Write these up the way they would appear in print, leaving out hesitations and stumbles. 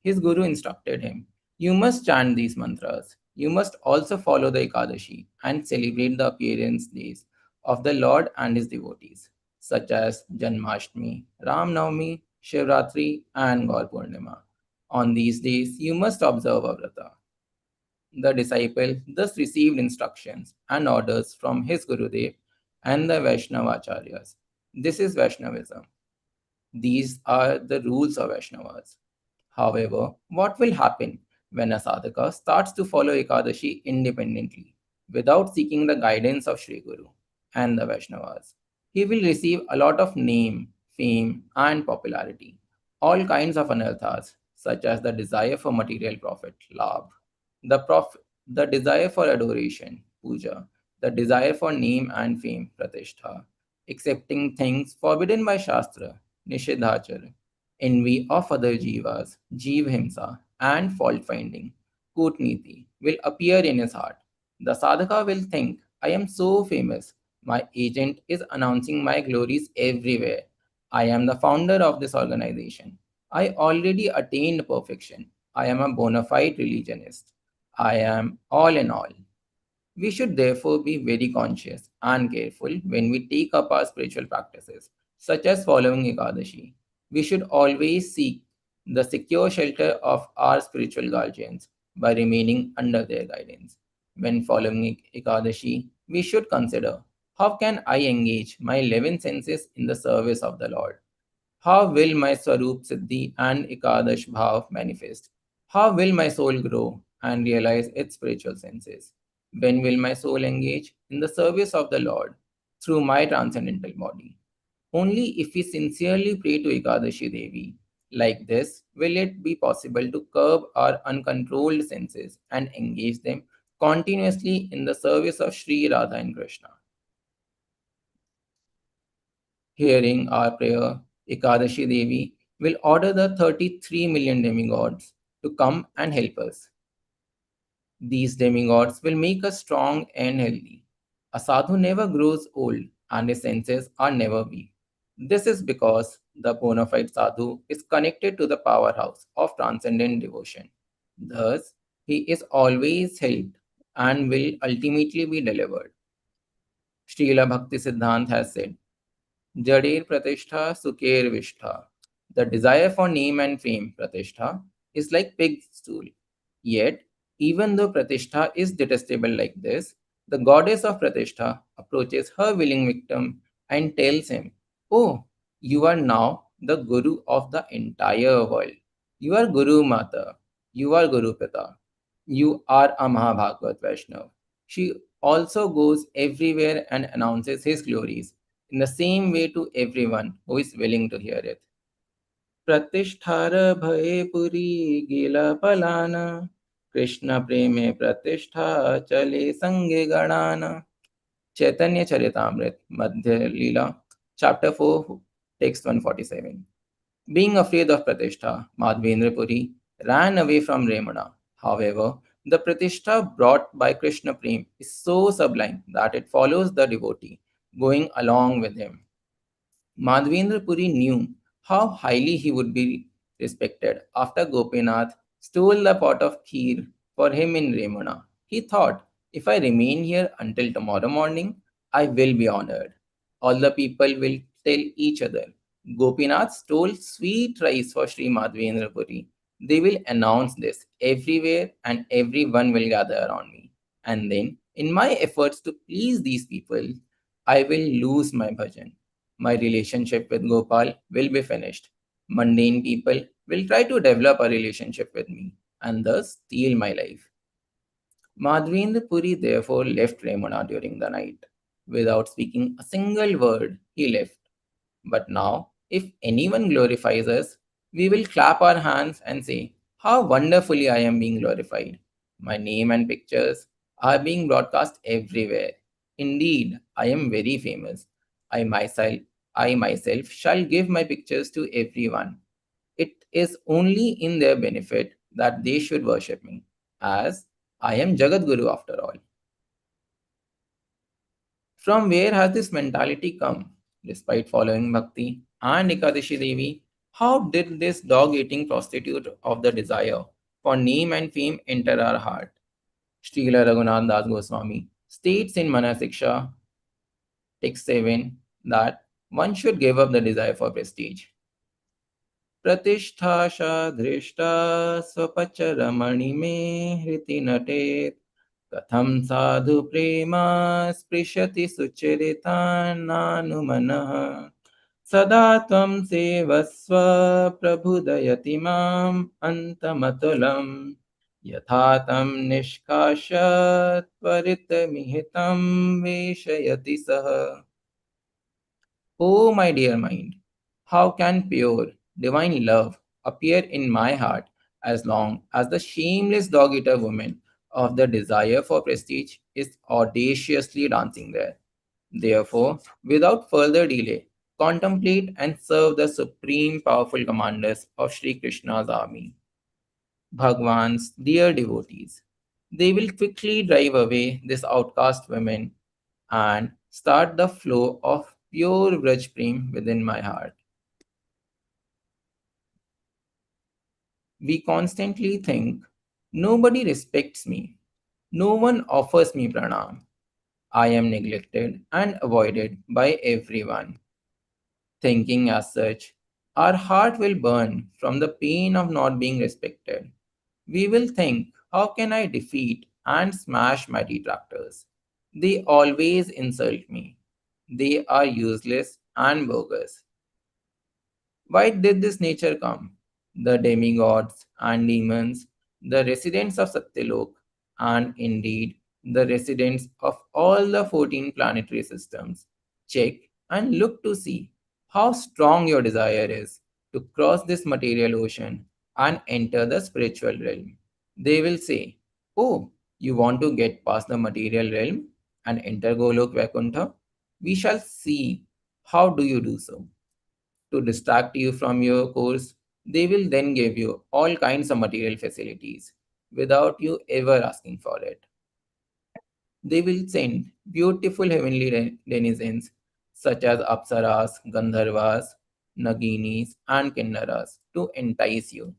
His guru instructed him, "You must chant these mantras. You must also follow the Ekadashi and celebrate the appearance days of the Lord and his devotees, such as Janmashtami, Ram Navami, Shivratri, and Gaur Purnima. On these days, you must observe a vrata." The disciple thus received instructions and orders from his Gurudev and the Vaishnava Acharyas. This is Vaishnavism. These are the rules of Vaishnavas. However, what will happen when a sadhaka starts to follow Ekadashi independently without seeking the guidance of Sri Guru and the Vaishnavas? He will receive a lot of name, fame, and popularity, all kinds of anarthas, such as the desire for material profit, labh, the desire for adoration, puja, the desire for name and fame, pratishtha, accepting things forbidden by Shastra, nishidhachar, envy of other jivas, jeev himsa, and fault finding, kutniti, will appear in his heart. The sadhaka will think, I am so famous. My agent is announcing my glories everywhere. I am the founder of this organization. I already attained perfection. I am a bona fide religionist. I am all in all. We should therefore be very conscious and careful when we take up our spiritual practices, such as following Ekadashi. We should always seek the secure shelter of our spiritual guardians by remaining under their guidance. When following Ekadashi, we should consider, how can I engage my 11 senses in the service of the Lord? How will my Swarup Siddhi and Ekadash Bhav manifest? How will my soul grow and realize its spiritual senses? When will my soul engage in the service of the Lord through my transcendental body? Only if we sincerely pray to Ekadashi Devi like this will it be possible to curb our uncontrolled senses and engage them continuously in the service of Sri Radha and Krishna. Hearing our prayer, Ekadashi Devi will order the 33 million demigods to come and help us. These demigods will make us strong and healthy. A sadhu never grows old and his senses are never weak. This is because the bona fide sadhu is connected to the powerhouse of transcendent devotion. Thus, he is always helped and will ultimately be delivered. Srila Bhakti Siddhant has said, Jadir Pratishtha Sukher Vishtha. The desire for name and fame, Pratishtha, is like pig's stool. Yet, even though Pratishtha is detestable like this, the goddess of Pratishtha approaches her willing victim and tells him, Oh, you are now the Guru of the entire world. You are Guru Mata. You are Guru Pita. You are a Mahabhagavat Vaishnav. She also goes everywhere and announces his glories in the same way to everyone who is willing to hear it. प्रतिष्ठार भये पुरी गिला पलाना कृष्ण प्रेमे प्रतिष्ठा चले संगे गणाना. Chaitanya Charitamrit, Madhya Leela, Chapter 4, Text 147. Being afraid of Pratishtha, Madhvendra Puri ran away from Remana. However, the Pratishtha brought by Krishna Prem is so sublime that it follows the devotee, going along with him. Madhvendra Puri knew how highly he would be respected after Gopinath stole the pot of kheer for him in Remana. He thought, if I remain here until tomorrow morning, I will be honored. All the people will tell each other, Gopinath stole sweet rice for Sri Madhvendra Puri. They will announce this everywhere and everyone will gather around me. And then, in my efforts to please these people, I will lose my bhajan. My relationship with Gopal will be finished. Mundane people will try to develop a relationship with me and thus steal my life. Madhvendra Puri therefore left Remana during the night. Without speaking a single word, he left. But now, if anyone glorifies us, we will clap our hands and say, How wonderfully I am being glorified. My name and pictures are being broadcast everywhere. Indeed, I am very famous. I myself, I myself shall give my pictures to everyone. It is only in their benefit that they should worship me, as I am Jagat Guru after all. From where has this mentality come? Despite following Bhakti and Ekadashi Devi, How did this dog eating prostitute of the desire for name and fame enter our heart? Srila Raghunath Das Goswami states in Manasiksha text 7 that one should give up the desire for prestige. प्रतिष्ठाशा धृष्टा स्वपचरमणि मे हृति नटेत् कथं साधु प्रेमा स्पृशति सुचरितान्नानुमनः सदा त्वं सेवस्व प्रबुदयति माम् अन्तमतुलम् यथा तं निष्कास्य त्वरितमिहितं वेशयति सः. Oh, my dear mind, how can pure, divine love appear in my heart as long as the shameless dog eater woman of the desire for prestige is audaciously dancing there? Therefore, without further delay, contemplate and serve the supreme powerful commanders of Sri Krishna's army, Bhagwan's dear devotees. They will quickly drive away this outcast women and start the flow of pure Vraj Prem within my heart. We constantly think, nobody respects me, no one offers me pranam, I am neglected and avoided by everyone. Thinking as such, our heart will burn from the pain of not being respected. We will think, how can I defeat and smash my detractors? They always insult me. They are useless and bogus. Why did this nature come? The demigods and demons, the residents of Satyalok, and indeed the residents of all the 14 planetary systems, check and look to see how strong your desire is to cross this material ocean and enter the spiritual realm. They will say, oh, you want to get past the material realm and enter Golok Vaikuntha? We shall see how do you do so. To distract you from your course, they will then give you all kinds of material facilities without you ever asking for it. They will send beautiful heavenly denizens such as Apsaras, Gandharvas, Naginis, and Kinnaras to entice you.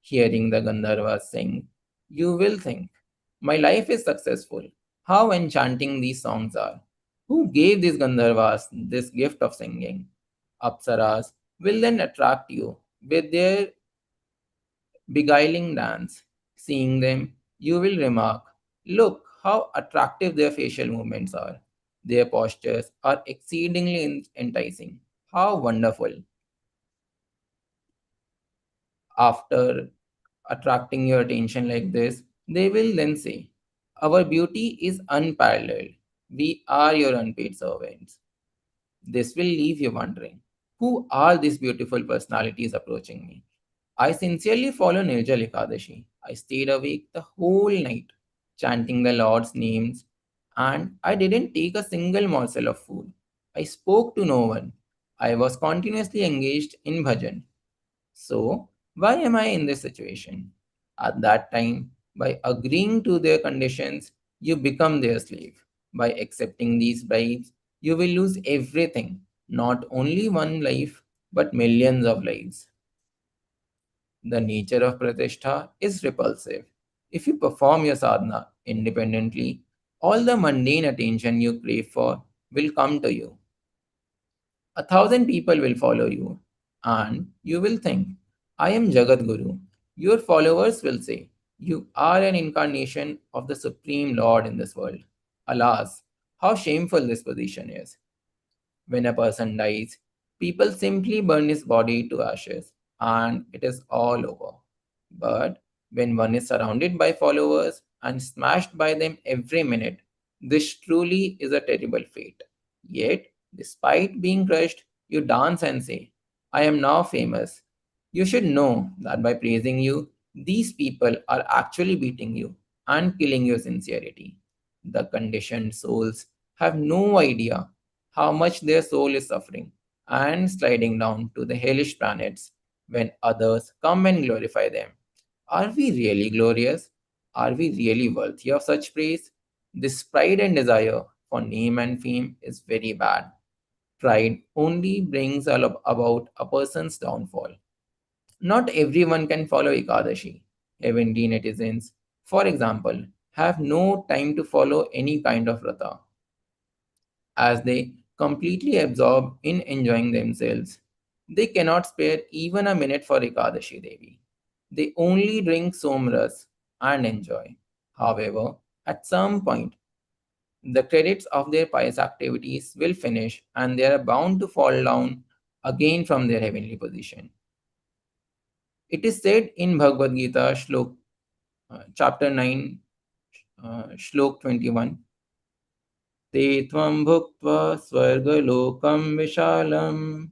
Hearing the Gandharvas sing, you will think, my life is successful. How enchanting these songs are. Who gave these Gandharvas this gift of singing? Apsaras will then attract you with their beguiling dance. Seeing them, you will remark, look how attractive their facial movements are. Their postures are exceedingly enticing. How wonderful. After attracting your attention like this, they will then say, our beauty is unparalleled. We are your unpaid servants. This will leave you wondering, who are these beautiful personalities approaching me? I sincerely follow Nirjal Ekadashi. I stayed awake the whole night, chanting the Lord's names, and I didn't take a single morsel of food. I spoke to no one. I was continuously engaged in bhajan. So, why am I in this situation? At that time, by agreeing to their conditions, you become their slave. By accepting these bribes, you will lose everything, not only one life, but millions of lives. The nature of pratishtha is repulsive. If you perform your sadhana independently, all the mundane attention you crave for will come to you. 1,000 people will follow you, and you will think, I am Jagat Guru. Your followers will say, you are an incarnation of the Supreme Lord in this world. Alas, how shameful this position is. When a person dies, people simply burn his body to ashes and it is all over. But when one is surrounded by followers and smashed by them every minute, this truly is a terrible fate. Yet, despite being crushed, you dance and say, I am now famous. You should know that by praising you, these people are actually beating you and killing your sincerity. The conditioned souls have no idea how much their soul is suffering and sliding down to the hellish planets when others come and glorify them. Are we really glorious? Are we really worthy of such praise? This pride and desire for name and fame is very bad. Pride only brings about a person's downfall. Not everyone can follow Ekadashi. Heavenly netizens, for example, have no time to follow any kind of vrata, as they completely absorb in enjoying themselves. They cannot spare even a minute for Ekadashi Devi. They only drink somras and enjoy. However, at some point, the credits of their pious activities will finish and they are bound to fall down again from their heavenly position. It is said in Bhagavad Gita, chapter 9, Shlok 21, ते त्वं भुक्त्वा स्वर्गलोकं विशालं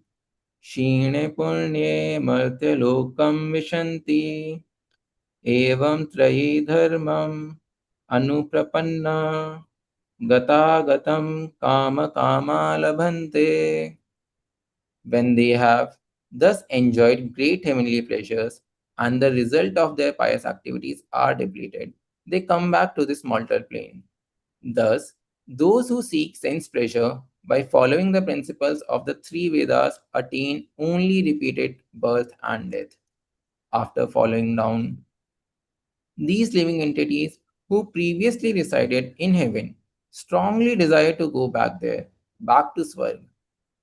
क्षीणे पुण्ये मर्त्यलोकं विशन्ति एवं त्रयी धर्मम् अनुप्रपन्ना गतागतं कामकामा लभन्ते. When they have thus enjoyed great heavenly pleasures and the result of their pious activities are depleted, they come back to this mortal plane. Thus, those who seek sense pleasure by following the principles of the three Vedas attain only repeated birth and death. After falling down, these living entities who previously resided in heaven strongly desire to go back there, back to Swarg.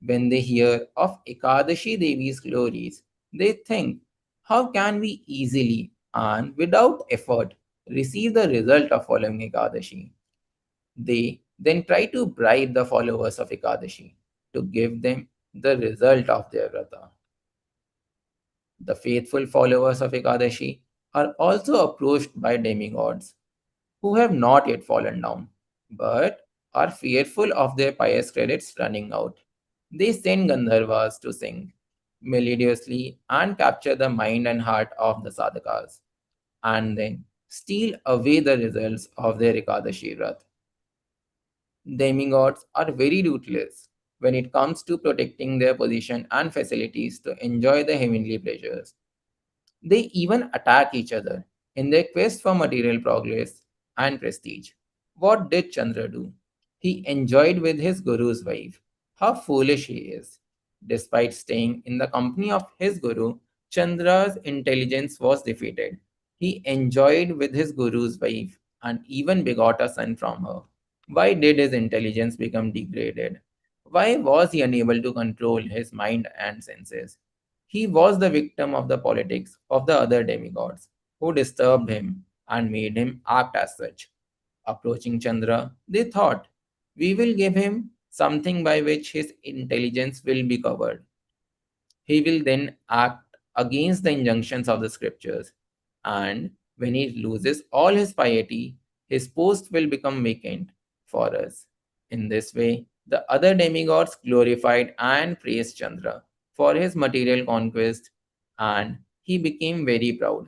When they hear of Ekadashi Devi's glories, they think, how can we easily and without effort receive the result of following Ekadashi? They then try to bribe the followers of Ekadashi to give them the result of their vrata. The faithful followers of Ekadashi are also approached by demigods who have not yet fallen down, but are fearful of their pious credits running out. They send Gandharvas to sing melodiously and capture the mind and heart of the sadhakas, and then steal away the results of their Ekadashi Vrat. Demigods are very ruthless when it comes to protecting their position and facilities to enjoy the heavenly pleasures. They even attack each other in their quest for material progress and prestige. What did Chandra do? He enjoyed with his guru's wife. How foolish he is. Despite staying in the company of his guru, Chandra's intelligence was defeated. He enjoyed with his guru's wife and even begot a son from her. Why did his intelligence become degraded? Why was he unable to control his mind and senses? He was the victim of the politics of the other demigods, who disturbed him and made him act as such. Approaching Chandra, they thought, we will give him something by which his intelligence will be covered. He will then act against the injunctions of the scriptures, and when he loses all his piety, his post will become vacant for us. In this way, the other demigods glorified and praised Chandra for his material conquest, and he became very proud.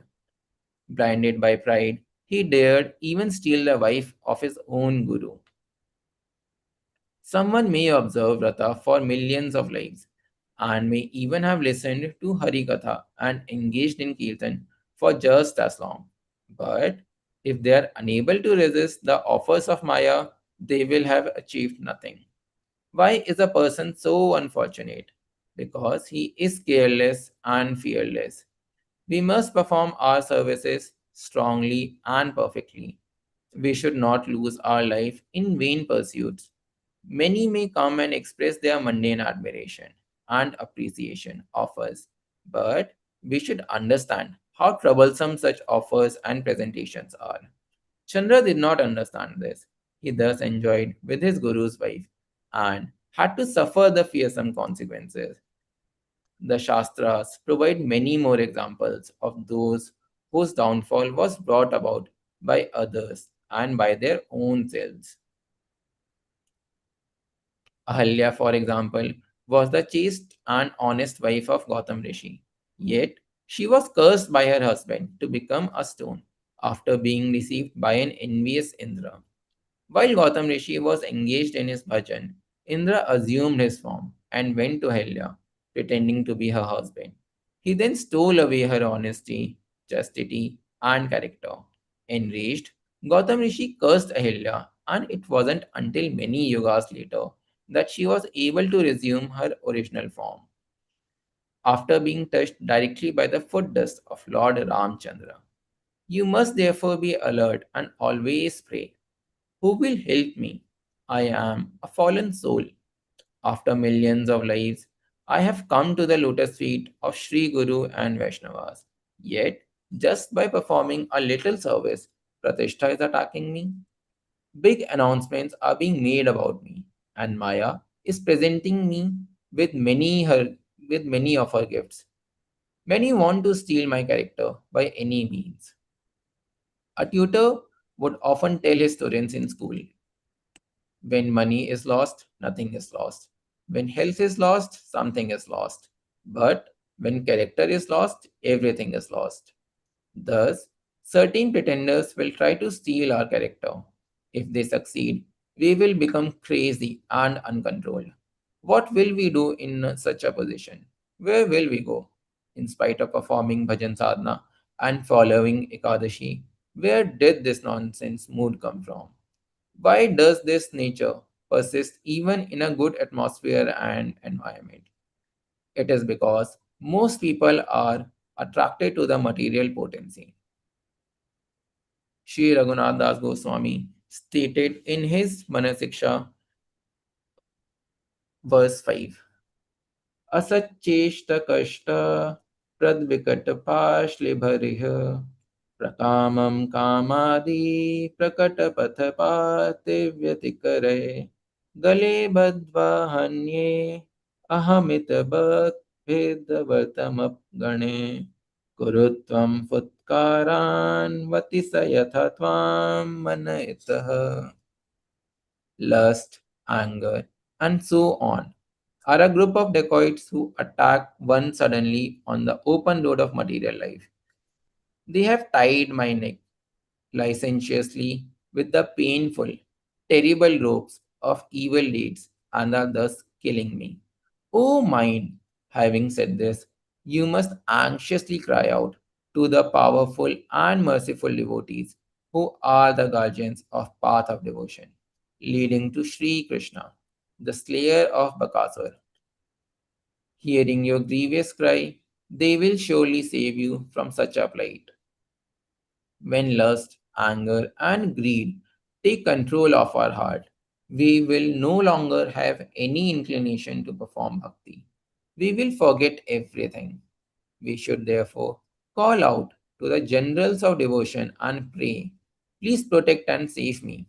Blinded by pride, he dared even steal the wife of his own guru. Someone may observe Ratha for millions of lives and may even have listened to Harikatha and engaged in Kirtan for just as long. But if they are unable to resist the offers of Maya, they will have achieved nothing. Why is a person so unfortunate? Because he is careless and fearless. We must perform our services strongly and perfectly. We should not lose our life in vain pursuits. Many may come and express their mundane admiration and appreciation of us, but we should understand how troublesome such offers and presentations are. Chandra did not understand this. He thus enjoyed with his guru's wife and had to suffer the fearsome consequences. The Shastras provide many more examples of those whose downfall was brought about by others and by their own selves. Ahalya, for example, was the chaste and honest wife of Gautam Rishi. Yet, she was cursed by her husband to become a stone after being deceived by an envious Indra. While Gautam Rishi was engaged in his bhajan, Indra assumed his form and went to Ahalya, pretending to be her husband. He then stole away her honesty, chastity, and character. Enraged, Gautam Rishi cursed Ahilya, and it wasn't until many yugas later that she was able to resume her original form. after being touched directly by the foot dust of Lord Ramchandra. You must therefore be alert and always pray. Who will help me? I am a fallen soul. After millions of lives, I have come to the lotus feet of Sri Guru and Vaishnavas. Yet, just by performing a little service, Pratishtha is attacking me. Big announcements are being made about me, and Maya is presenting me with many of her gifts. Many want to steal my character by any means. A tutor would often tell his students in school, when money is lost, nothing is lost. When health is lost, something is lost. But when character is lost, everything is lost. Thus, certain pretenders will try to steal our character. If they succeed, we will become crazy and uncontrolled. What will we do in such a position? Where will we go? In spite of performing bhajan sadhana and following Ekadashi, where did this nonsense mood come from? Why does this nature persist even in a good atmosphere and environment? It is because most people are attracted to the material potency. Sri Raghunath Das Goswami stated in his Manasiksha, verse 5, Asacheshta kashta pradvikatapashlibarih prakamam kamadi prakatapathapativyatikare gale badva hanye ahamit bhedavatamap gane kurutvam futkaran vatisa yatha tvam manayitaha. Lust, anger, and so on are a group of dacoits who attack one suddenly on the open road of material life. They have tied my neck licentiously with the painful, terrible ropes of evil deeds and are thus killing me. O mind, having said this, you must anxiously cry out to the powerful and merciful devotees who are the guardians of path of devotion, leading to Sri Krishna, the slayer of Bakasur. Hearing your grievous cry, they will surely save you from such a plight. When lust, anger, and greed take control of our heart, we will no longer have any inclination to perform bhakti. We will forget everything. We should therefore call out to the generals of devotion and pray, please protect and save me.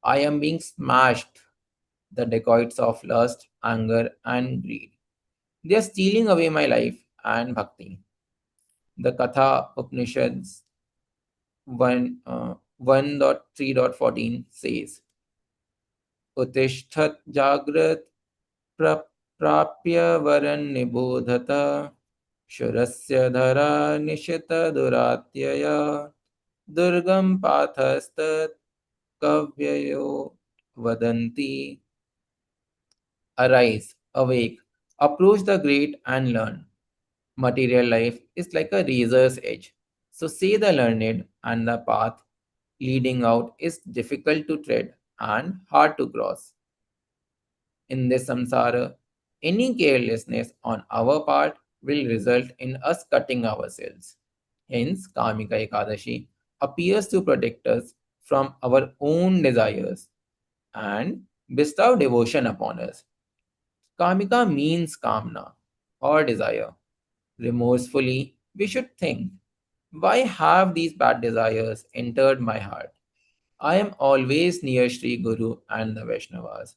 I am being smashed, the dacoits of lust, anger, and greed. They are stealing away my life and bhakti. The Katha Upanishads 1.3.14 says, Utishtat Jagrat Prapya Varan Nibodhata Shurasya Dhara Nishita Duratyaya Durgam Pathastat Kavyayo Vadanti. Arise, awake, approach the great and learn. Material life is like a razor's edge. So say the learned, and the path leading out is difficult to tread and hard to cross. In this samsara, any carelessness on our part will result in us cutting ourselves. Hence, Kamika Ekadashi appears to protect us from our own desires and bestow devotion upon us. Kamika means kamna or desire. Remorsefully, we should think, why have these bad desires entered my heart? I am always near Sri Guru and the Vaishnavas.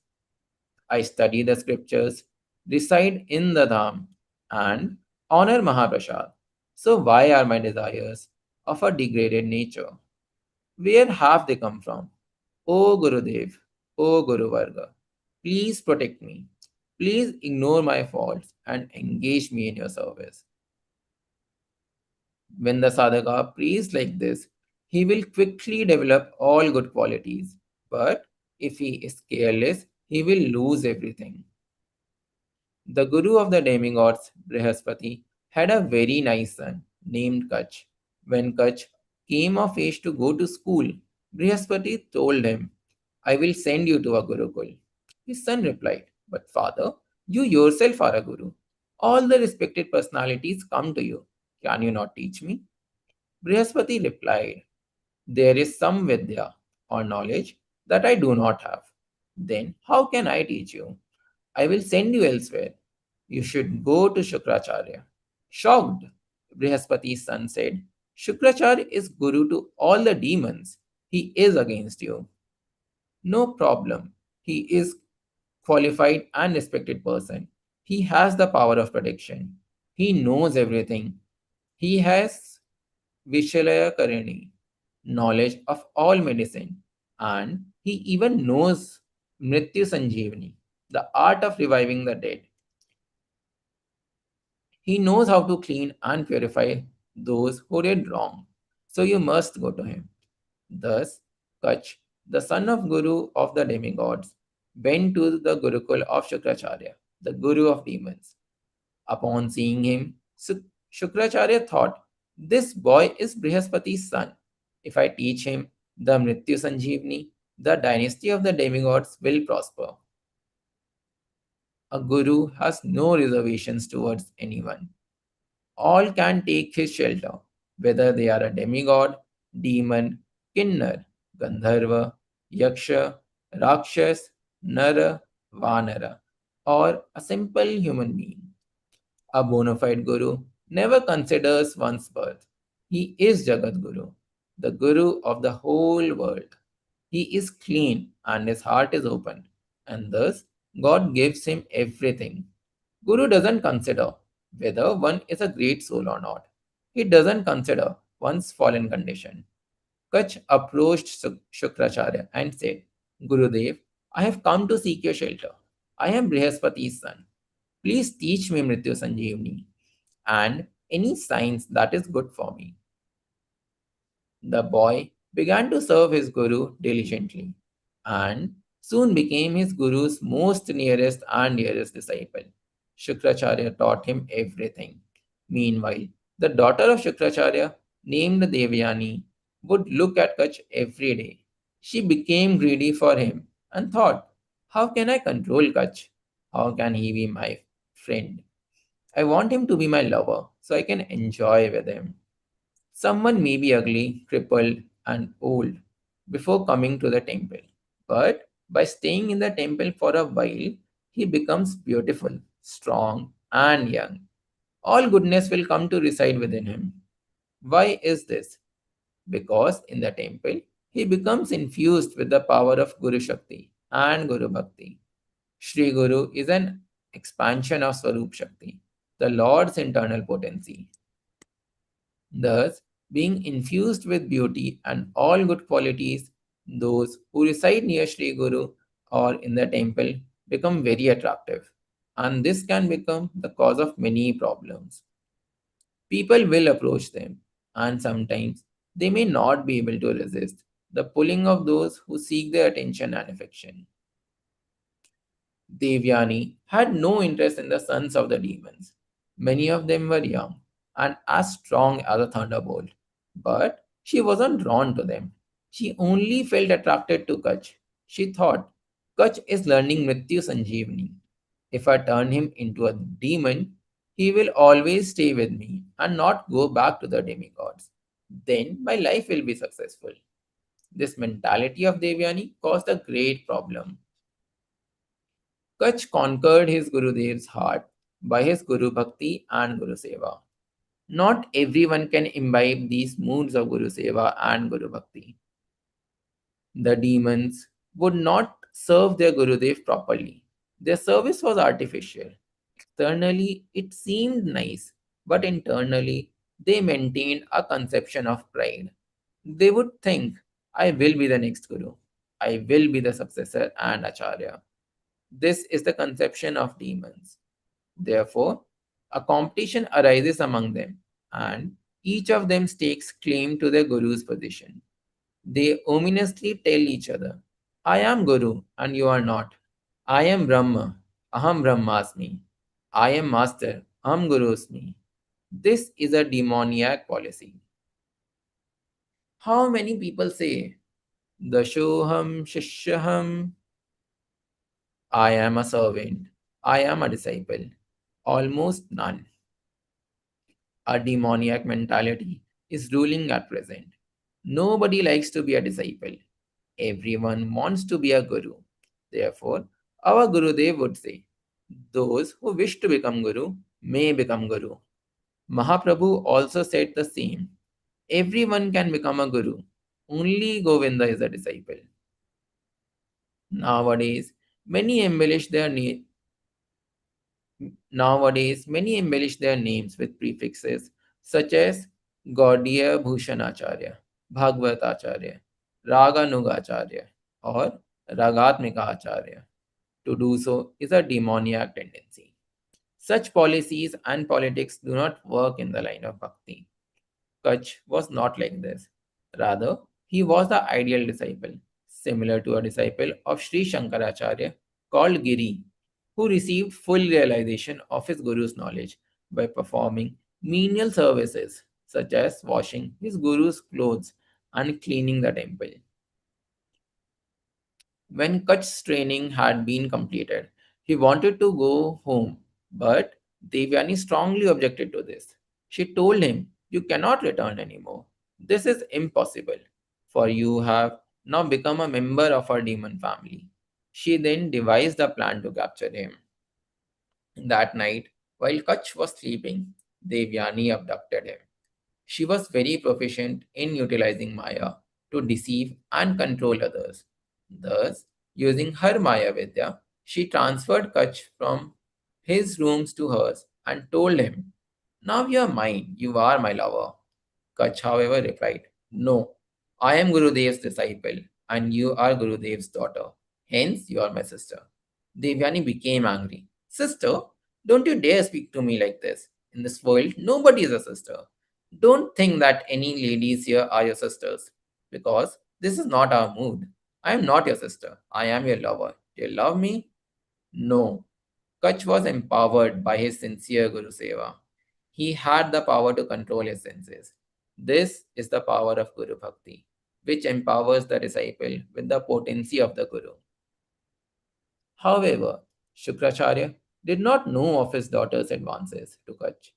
I study the scriptures, reside in the Dham, and honor Mahaprasad. So why are my desires of a degraded nature? Where have they come from? O Gurudev, O Guru Varga, please protect me. Please ignore my faults and engage me in your service. When the sadhaka prays like this, he will quickly develop all good qualities. But if he is careless, he will lose everything. The guru of the demigods, Brihaspati, had a very nice son named Kach. When Kach came of age to go to school, Brihaspati told him, I will send you to a Gurukul. His son replied, But father, you yourself are a guru. All the respected personalities come to you. Can you not teach me? Brihaspati replied, there is some Vidya or knowledge that I do not have. Then how can I teach you? I will send you elsewhere. You should go to Shukracharya. Shocked, Brihaspati's son said, Shukracharya is guru to all the demons. He is against you. No problem. He is qualified and respected person. He has the power of protection. He knows everything. He has Vishalaya Karani, knowledge of all medicine, and he even knows Mrityu Sanjeevani, the art of reviving the dead. He knows how to clean and purify those who did wrong. So you must go to him. Thus, Kach, the son of Guru of the demigods, went to the Gurukul of Shukracharya, the Guru of demons. Upon seeing him, Shukracharya thought, this boy is Brihaspati's son. If I teach him the Mrityu Sanjeevani, the dynasty of the demigods will prosper. A guru has no reservations towards anyone. All can take his shelter, whether they are a demigod, demon, kinnar, gandharva, yaksha, rakshas, nara, vanara, or a simple human being. A bona fide guru never considers one's birth. He is Jagat Guru, the guru of the whole world. He is clean and his heart is open, and thus God gives him everything. Guru doesn't consider whether one is a great soul or not. He doesn't consider one's fallen condition. Kach approached Shukracharya and said, Gurudev, I have come to seek your shelter. I am Brihaspati's son. Please teach me Mrityu Sanjeevani and any science that is good for me. The boy began to serve his guru diligently and soon became his guru's most nearest and dearest disciple. Shukracharya taught him everything. Meanwhile, the daughter of Shukracharya, named Devyani, would look at Kach every day. She became greedy for him and thought, how can I control Kach? How can he be my friend? I want him to be my lover so I can enjoy with him. Someone may be ugly, crippled, and old before coming to the temple. But by staying in the temple for a while, he becomes beautiful, strong, and young. All goodness will come to reside within him. Why is this? Because in the temple, he becomes infused with the power of Guru Shakti and Guru Bhakti. Shri Guru is an expansion of Swarup Shakti, the Lord's internal potency. Thus, being infused with beauty and all good qualities, those who reside near Sri Guru or in the temple become very attractive. And this can become the cause of many problems. People will approach them, and sometimes they may not be able to resist the pulling of those who seek their attention and affection. Devyani had no interest in the sons of the demons. Many of them were young and as strong as a thunderbolt, but she wasn't drawn to them. She only felt attracted to Kach. She thought, Kach is learning Mrityu Sanjeevani. If I turn him into a demon, he will always stay with me and not go back to the demigods. Then my life will be successful. This mentality of Devyani caused a great problem. Kach conquered his Gurudev's heart by his Guru Bhakti and Guru Seva. Not everyone can imbibe these moods of Guru Seva and Guru Bhakti. The demons would not serve their Gurudev properly. Their service was artificial. Externally, it seemed nice, but internally, they maintained a conception of pride. They would think, I will be the next Guru. I will be the successor and Acharya. This is the conception of demons. Therefore, a competition arises among them, and each of them stakes claim to their guru's position. They ominously tell each other, I am Guru and you are not. I am Brahma, Aham Brahmasmi. I am Master, Aham Gurusmi. This is a demoniac policy. How many people say, Dashoham Shishyaham, I am a servant, I am a disciple. Almost none. A demoniac mentality is ruling at present. Nobody likes to be a disciple. Everyone wants to be a guru. Therefore, our Gurudev would say, those who wish to become guru may become guru. Mahaprabhu also said the same. Everyone can become a guru. Only Govinda is a disciple. Nowadays, many embellish their na- many embellish their names with prefixes such as Gaudiya Bhushanacharya, Bhagavatacharya, Raganugacharya, or Ragatmika Acharya. To do so is a demoniac tendency. Such policies and politics do not work in the line of bhakti. Kach was not like this. Rather, he was the ideal disciple, similar to a disciple of Sri Shankaracharya called Giri, who received full realization of his guru's knowledge by performing menial services such as washing his guru's clothes and cleaning the temple. When Kach's training had been completed, he wanted to go home, but Devyani strongly objected to this. She told him, "You cannot return anymore. This is impossible, for you have now become a member of our demon family." She then devised a plan to capture him. That night, while Kach was sleeping, Devyani abducted him. She was very proficient in utilizing Maya to deceive and control others. Thus, using her Maya Vidya, she transferred Kach from his rooms to hers and told him, "Now you are mine, you are my lover." Kach, however, replied, "No, I am Gurudev's disciple and you are Gurudev's daughter. Hence, you are my sister." Devyani became angry. "Sister, don't you dare speak to me like this. In this world, nobody is a sister. Don't think that any ladies here are your sisters, because this is not our mood. I am not your sister. I am your lover. Do you love me?" No. Kach was empowered by his sincere Guru Seva. He had the power to control his senses. This is the power of Guru Bhakti, which empowers the disciple with the potency of the Guru. However, Shukracharya did not know of his daughter's advances to Kach.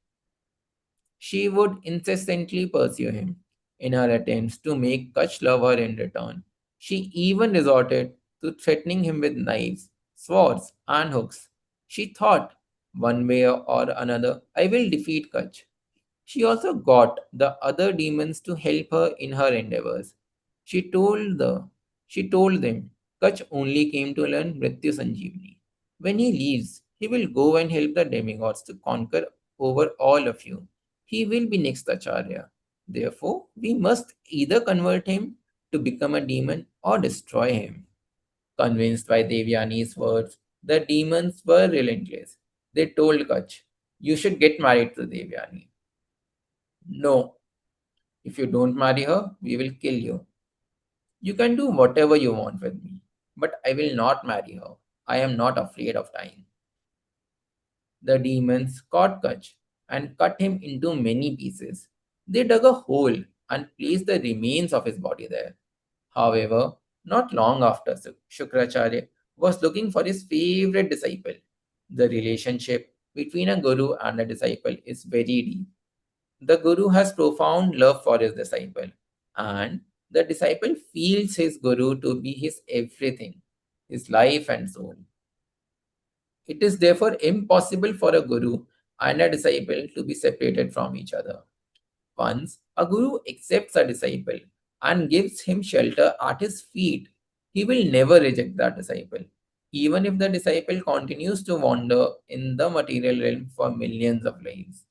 She would incessantly pursue him in her attempts to make Kach love her in return. She even resorted to threatening him with knives, swords, and hooks. She thought, one way or another, I will defeat Kach. She also got the other demons to help her in her endeavors. She told the she told them Kach only came to learn Mrityu Sanjeevani. When he leaves, he will go and help the demigods to conquer over all of you. He will be next Acharya. Therefore, we must either convert him to become a demon or destroy him. Convinced by Devyani's words, the demons were relentless. They told Kach, "You should get married to Devyani." "No, if you don't marry her, we will kill you. You can do whatever you want with me, but I will not marry her. I am not afraid of dying." The demons caught Kach and cut him into many pieces. They dug a hole and placed the remains of his body there. However, not long after, Shukracharya was looking for his favorite disciple. The relationship between a guru and a disciple is very deep. The guru has profound love for his disciple, and the disciple feels his guru to be his everything, his life and soul. It is therefore impossible for a guru and a disciple to be separated from each other. Once a guru accepts a disciple and gives him shelter at his feet, he will never reject that disciple, even if the disciple continues to wander in the material realm for millions of lives.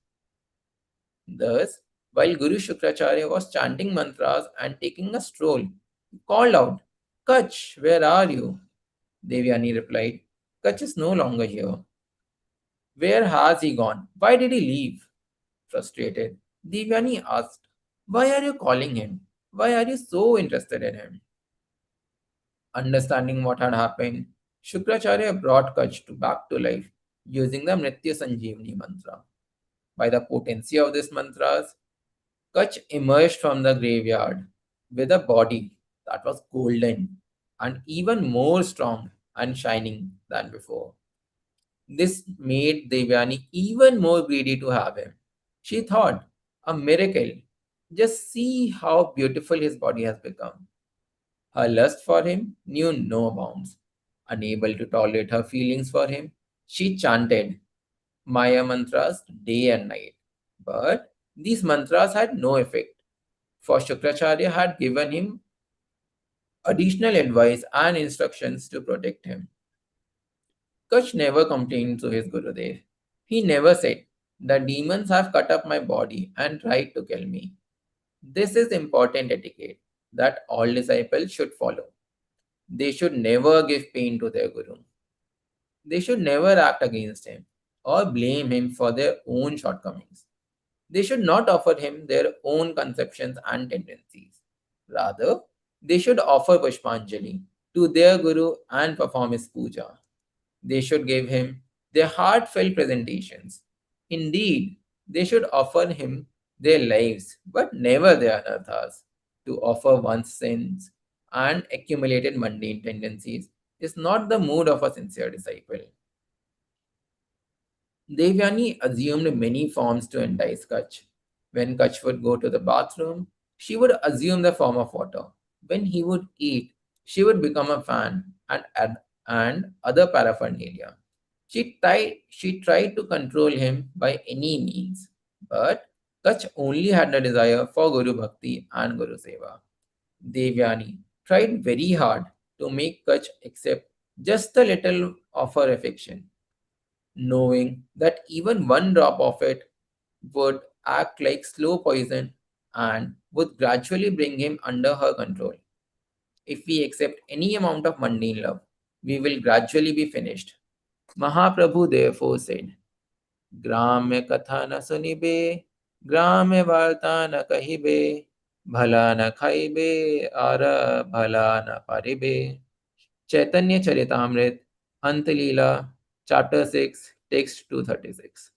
Thus, while Guru Shukracharya was chanting mantras and taking a stroll, he called out, "Kach, where are you?" Devyani replied, "Kach is no longer here." "Where has he gone? Why did he leave?" Frustrated, Devyani asked, "Why are you calling him? Why are you so interested in him?" Understanding what had happened, Shukracharya brought Kach back to life using the Mrityu Sanjeevani mantra. By the potency of this mantras, Kach emerged from the graveyard with a body that was golden and even more strong and shining than before. This made Devyani even more greedy to have him. She thought, a miracle. Just see how beautiful his body has become. Her lust for him knew no bounds. Unable to tolerate her feelings for him, she chanted Maya mantras day and night. But these mantras had no effect, for Shukracharya had given him additional advice and instructions to protect him. Kach never complained to his Gurudev. He never said, the demons have cut up my body and tried to kill me. This is important etiquette that all disciples should follow. They should never give pain to their Guru. They should never act against him or blame him for their own shortcomings. They should not offer him their own conceptions and tendencies. Rather, they should offer Pushpanjali to their Guru and perform his puja. They should give him their heartfelt presentations. Indeed, they should offer him their lives, but never their anarthas. To offer one's sins and accumulated mundane tendencies is not the mood of a sincere disciple. Devyani assumed many forms to entice Kach. When Kach would go to the bathroom, she would assume the form of water. When he would eat, she would become a fan and other paraphernalia. She tried to control him by any means, but Kach only had a desire for Guru Bhakti and Guru Seva. Devyani tried very hard to make Kach accept just a little of her affection, knowing that even one drop of it would act like slow poison and would gradually bring him under her control. If we accept any amount of mundane love, we will gradually be finished. Mahaprabhu therefore said, Grame katha na sunibe, grame varta na kahibe, bhala na khaibe, ara bhala na paribe. Chaitanya Charitamrit, Antalila, Chapter 6, Text 236.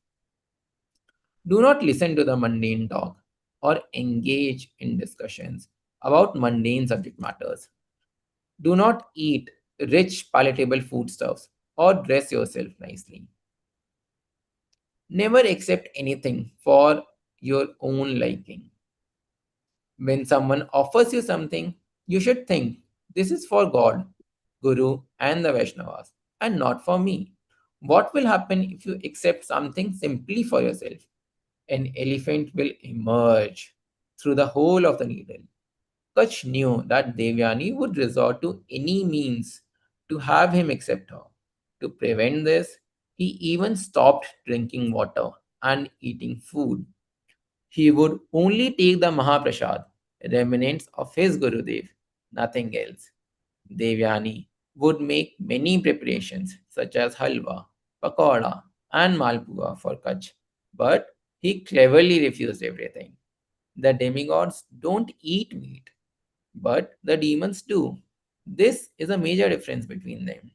Do not listen to the mundane talk or engage in discussions about mundane subject matters. Do not eat rich, palatable foodstuffs or dress yourself nicely. Never accept anything for your own liking. When someone offers you something, you should think this is for God, Guru, and the Vaishnavas, and not for me. What will happen if you accept something simply for yourself? An elephant will emerge through the hole of the needle. Kach knew that Devyani would resort to any means to have him accept her. To prevent this, he even stopped drinking water and eating food. He would only take the Mahaprasad, remnants of his Gurudev, nothing else. Devyani would make many preparations such as halwa, pakoda, and malpua for Kach, but he cleverly refused everything. The demigods don't eat meat, but the demons do. This is a major difference between them.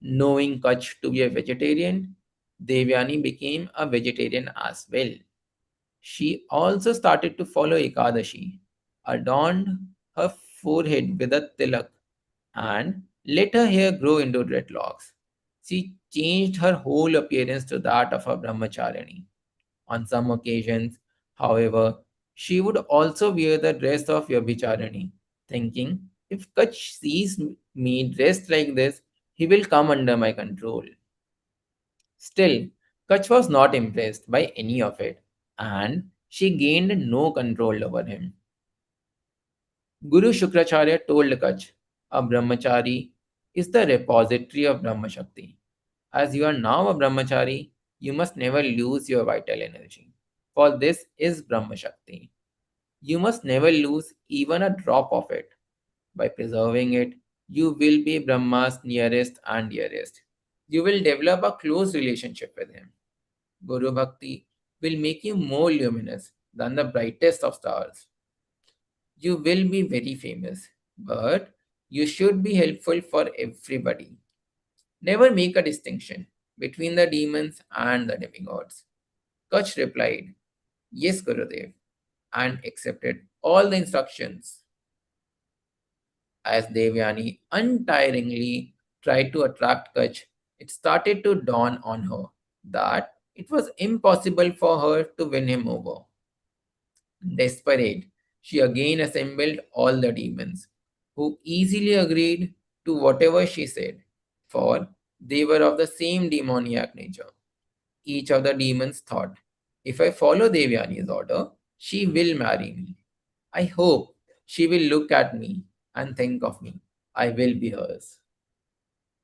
Knowing Kach to be a vegetarian, Devyani became a vegetarian as well. She also started to follow Ekadashi, adorned her forehead with a tilak, and let her hair grow into dreadlocks. She changed her whole appearance to that of a brahmacharini. On some occasions, however, she would also wear the dress of Vyabhicharini, thinking, if Kach sees me dressed like this, he will come under my control. Still, Kach was not impressed by any of it, and she gained no control over him. Guru Shukracharya told Kach, a brahmachari is the repository of Brahma Shakti. As you are now a brahmachari, you must never lose your vital energy. For this is Brahma Shakti. You must never lose even a drop of it. By preserving it, you will be Brahma's nearest and dearest. You will develop a close relationship with him. Guru Bhakti will make you more luminous than the brightest of stars. You will be very famous, but you should be helpful for everybody. Never make a distinction between the demons and the demigods. Kach replied, Yes, Gurudev, and accepted all the instructions as Devyani untiringly tried to attract Kach. It started to dawn on her that it was impossible for her to win him over. Desperate, she again assembled all the demons, who easily agreed to whatever she said, for they were of the same demoniac nature. Each of the demons thought, if I follow Devyani's order, she will marry me. I hope she will look at me and think of me. I will be hers.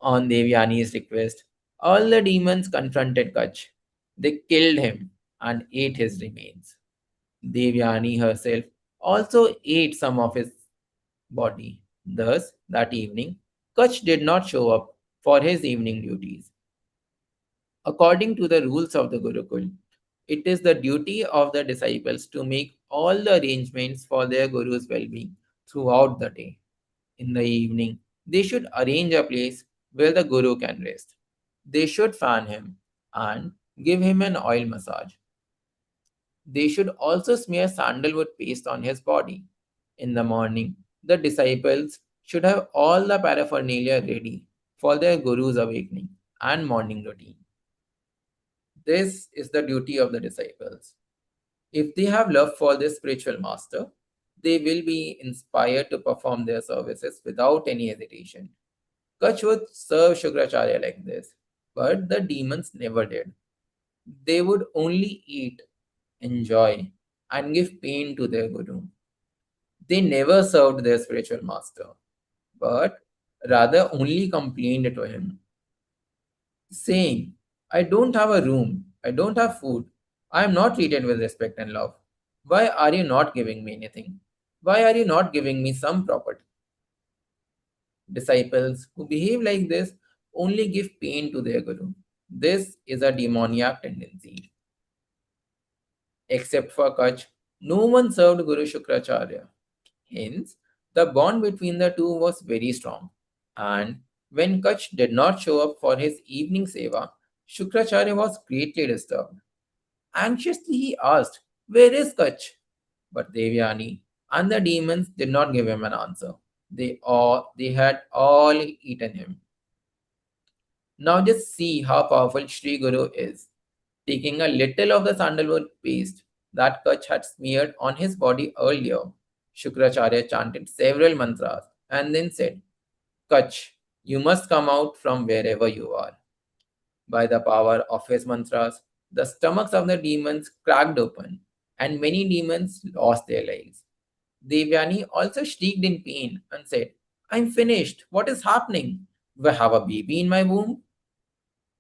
On Devyani's request, all the demons confronted Kach. They killed him and ate his remains. Devyani herself also ate some of his body. Thus, that evening, Kach did not show up for his evening duties. According to the rules of the Gurukul, it is the duty of the disciples to make all the arrangements for their Guru's well being throughout the day. In the evening, they should arrange a place where the Guru can rest. They should fan him and give him an oil massage. They should also smear sandalwood paste on his body. In the morning, the disciples should have all the paraphernalia ready for their Guru's awakening and morning routine. This is the duty of the disciples. If they have love for their spiritual master, they will be inspired to perform their services without any hesitation. Kach would serve Shukracharya like this, but the demons never did. They would only eat, enjoy, and give pain to their guru. They never served their spiritual master, but rather only complained to him, saying, I don't have a room, I don't have food, I am not treated with respect and love. Why are you not giving me anything? Why are you not giving me some property? Disciples who behave like this only give pain to their guru. This is a demoniac tendency. Except for Kach, no one served Guru Shukracharya. Hence, the bond between the two was very strong. And when Kach did not show up for his evening seva, Shukracharya was greatly disturbed. Anxiously he asked, where is Kach? But Devyani and the demons did not give him an answer. They had all eaten him. Now just see how powerful Sri Guru is. Taking a little of the sandalwood paste that Kach had smeared on his body earlier, Shukracharya chanted several mantras and then said, Kach, you must come out from wherever you are. By the power of his mantras, the stomachs of the demons cracked open, and many demons lost their lives. Devyani also shrieked in pain and said, I'm finished. What is happening? Do I have a baby in my womb?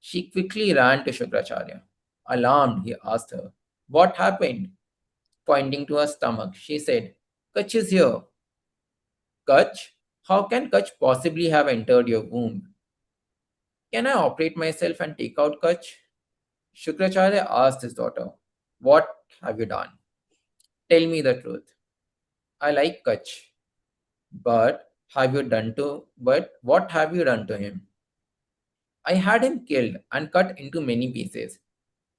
She quickly ran to Shukracharya. Alarmed, he asked her, what happened? Pointing to her stomach, she said, Kach is here. Kach? How can Kach possibly have entered your womb? Can I operate myself and take out Kach? Shukracharya asked his daughter, what have you done? Tell me the truth. I like Kach, but what have you done to him? I had him killed and cut into many pieces.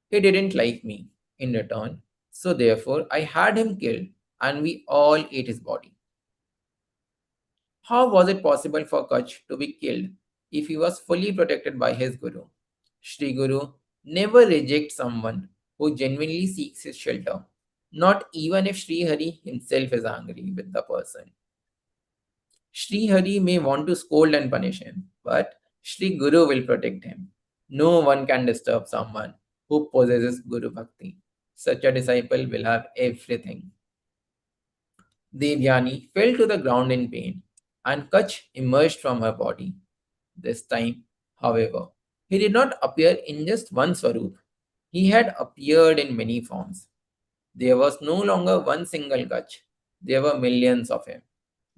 He didn't like me in return, so therefore I had him killed and we all ate his body. How was it possible for Kach to be killed if he was fully protected by his Guru? Sri Guru never rejects someone who genuinely seeks his shelter, not even if Sri Hari himself is angry with the person. Sri Hari may want to scold and punish him, but Sri Guru will protect him. No one can disturb someone who possesses Guru Bhakti. Such a disciple will have everything. Devyani fell to the ground in pain, and Kach emerged from her body. This time, however, he did not appear in just one Swarup. He had appeared in many forms. There was no longer one single Kach. There were millions of him.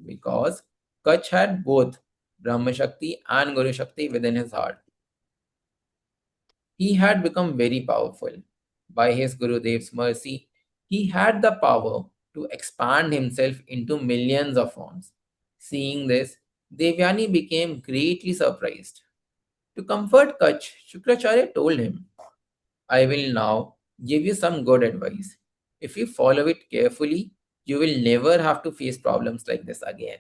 Because Kach had both Brahma Shakti and Guru Shakti within his heart. He had become very powerful. By his Gurudev's mercy, he had the power to expand himself into millions of forms. Seeing this, Devyani became greatly surprised. To comfort Kach, Shukracharya told him, I will now give you some good advice. If you follow it carefully, you will never have to face problems like this again.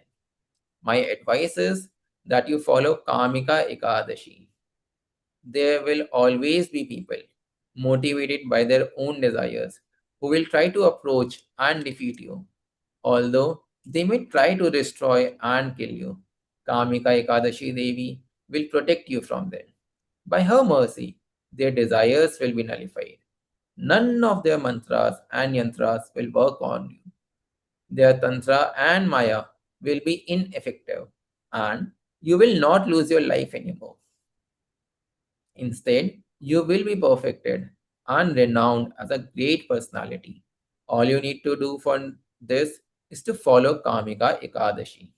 My advice is that you follow Kamika Ekadashi. There will always be people motivated by their own desires who will try to approach and defeat you, although they may try to destroy and kill you. Kamika Ekadashi Devi will protect you from them. By her mercy, their desires will be nullified. None of their mantras and yantras will work on you. Their tantra and maya will be ineffective, and you will not lose your life anymore. Instead, you will be perfected and renowned as a great personality. All you need to do for this is to follow Kamika Ekadashi.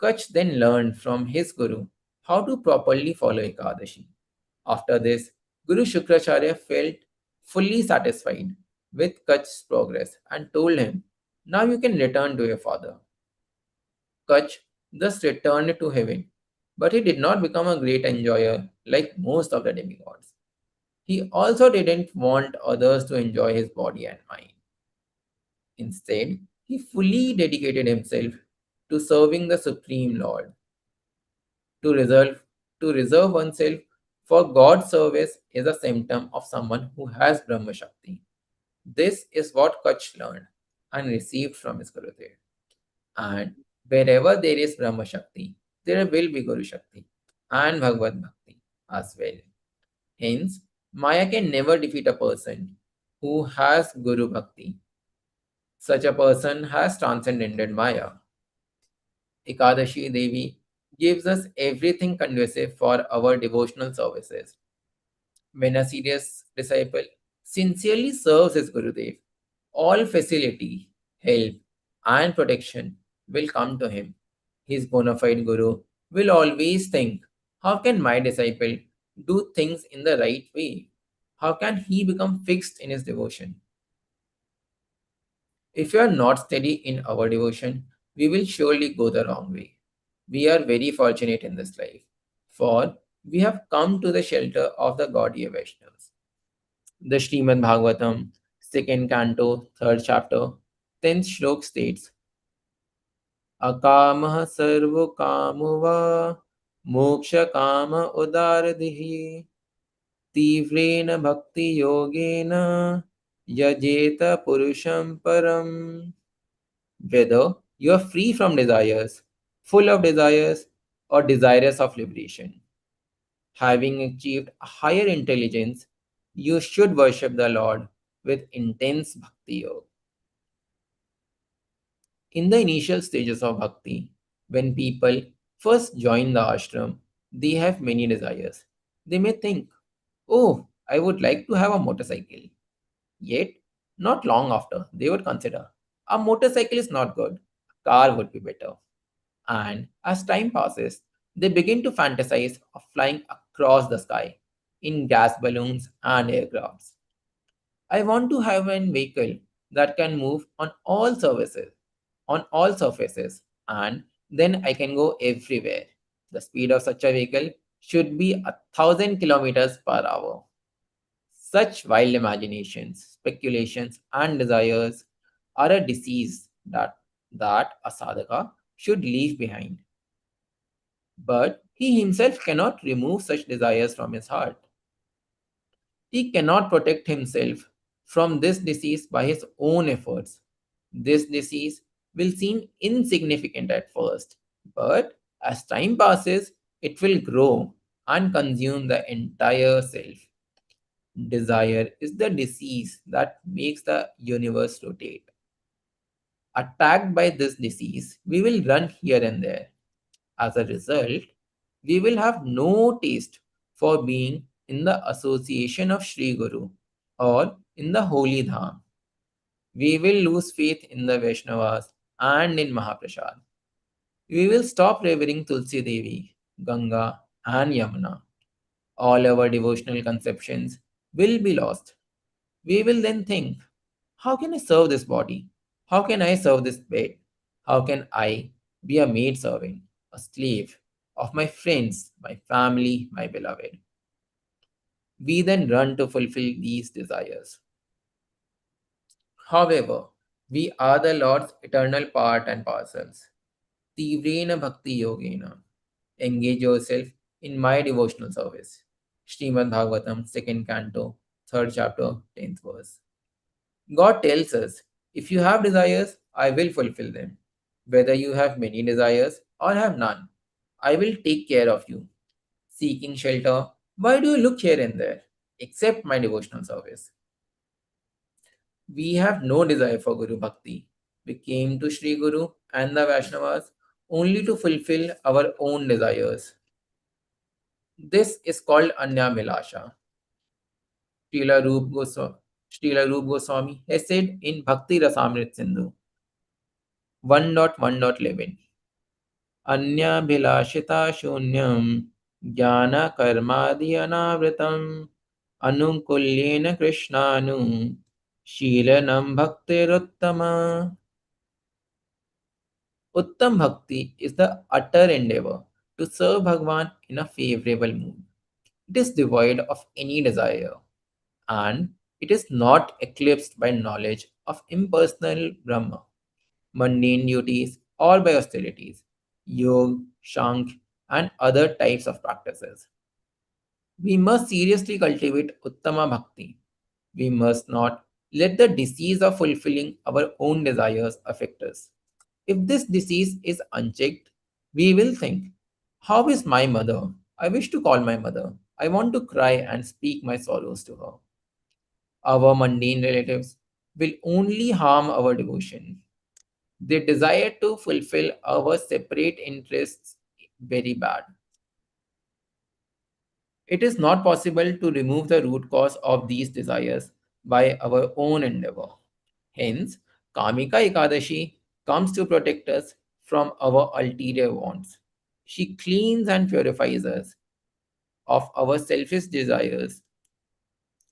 Kach then learned from his guru how to properly follow Ekadashi. After this, Guru Shukracharya felt fully satisfied with Kach's progress and told him, "Now you can return to your father." Kach thus returned to heaven, but he did not become a great enjoyer like most of the demigods. He also didn't want others to enjoy his body and mind. Instead, he fully dedicated himself to serving the Supreme Lord. To reserve, to reserve oneself for God's service is a symptom of someone who has Brahma Shakti. This is what Kach learned and received from his Gurudev. And wherever there is Brahma Shakti, there will be Guru Shakti and Bhagavad Bhakti as well. Hence, Maya can never defeat a person who has Guru Bhakti. Such a person has transcended Maya. Ekadashi Devi gives us everything conducive for our devotional services. When a serious disciple sincerely serves his Gurudev, all facility, help, and protection will come to him. His bona fide Guru will always think, how can my disciple do things in the right way? How can he become fixed in his devotion? If you are not steady in our devotion, we will surely go the wrong way. We are very fortunate in this life, for we have come to the shelter of the gaudiya Vaishnavas. The Srimad Bhagavatam, second canto, third chapter, 10th shlok states, Akamah sarva kamuva moksha kama udaradhihi tivrena bhakti yogena yajeta purusham param. Whether you are free from desires, full of desires, or desirous of liberation, having achieved a higher intelligence, you should worship the Lord with intense bhakti yoga. In the initial stages of bhakti, when people first join the ashram, they have many desires. They may think, "Oh, I would like to have a motorcycle." Yet, not long after, they would consider, "A motorcycle is not good, a car would be better." And as time passes, they begin to fantasize of flying across the sky in gas balloons and aircrafts. I want to have a vehicle that can move on all surfaces, and then I can go everywhere. The speed of such a vehicle should be 1,000 kilometers per hour. Such wild imaginations, speculations, and desires are a disease that a sadhaka should leave behind. But he himself cannot remove such desires from his heart. He cannot protect himself from this disease by his own efforts. This disease will seem insignificant at first, but as time passes, it will grow and consume the entire self. Desire is the disease that makes the universe rotate. Attacked by this disease, we will run here and there. As a result, we will have no taste for being in the association of Sri Guru or in the holy dham. We will lose faith in the Vaishnavas and in Mahaprasad. We will stop revering Tulsi Devi, Ganga, and Yamuna. All our devotional conceptions will be lost. We will then think, how can I serve this body? How can I serve this bed? How can I be a maid servant, a slave of my friends, my family, my beloved? We then run to fulfill these desires. However, we are the Lord's eternal part and parcels. Tivrena Bhakti Yogena. Engage yourself in my devotional service. Srimad Bhagavatam, 2nd canto, 3rd chapter, 10th verse. God tells us, if you have desires, I will fulfill them. Whether you have many desires or have none, I will take care of you. Seeking shelter, why do you look here and there? Accept my devotional service. We have no desire for Guru Bhakti. We came to Sri Guru and the Vaishnavas only to fulfill our own desires. This is called Anya Milasha. Srila Rup Goswami, Srila Rup Goswami has said in Bhakti Rasamrit Sindhu 1.1.11 Anyabhilashita shunyam jnana karmadi anavritam anukulyena krishnanu shilanam bhaktiruttama. Uttam Bhakti is the utter endeavor to serve Bhagwan in a favorable mood. It is devoid of any desire, and it is not eclipsed by knowledge of impersonal Brahma, mundane duties, or by austerities, yoga, shank, and other types of practices. We must seriously cultivate Uttama Bhakti. We must not let the disease of fulfilling our own desires affect us. If this disease is unchecked, we will think, how is my mother? I wish to call my mother. I want to cry and speak my sorrows to her. Our mundane relatives will only harm our devotion. They desire to fulfill our separate interests very bad. It is not possible to remove the root cause of these desires by our own endeavor. Hence, Kamika Ekadashi comes to protect us from our ulterior wants. She cleans and purifies us of our selfish desires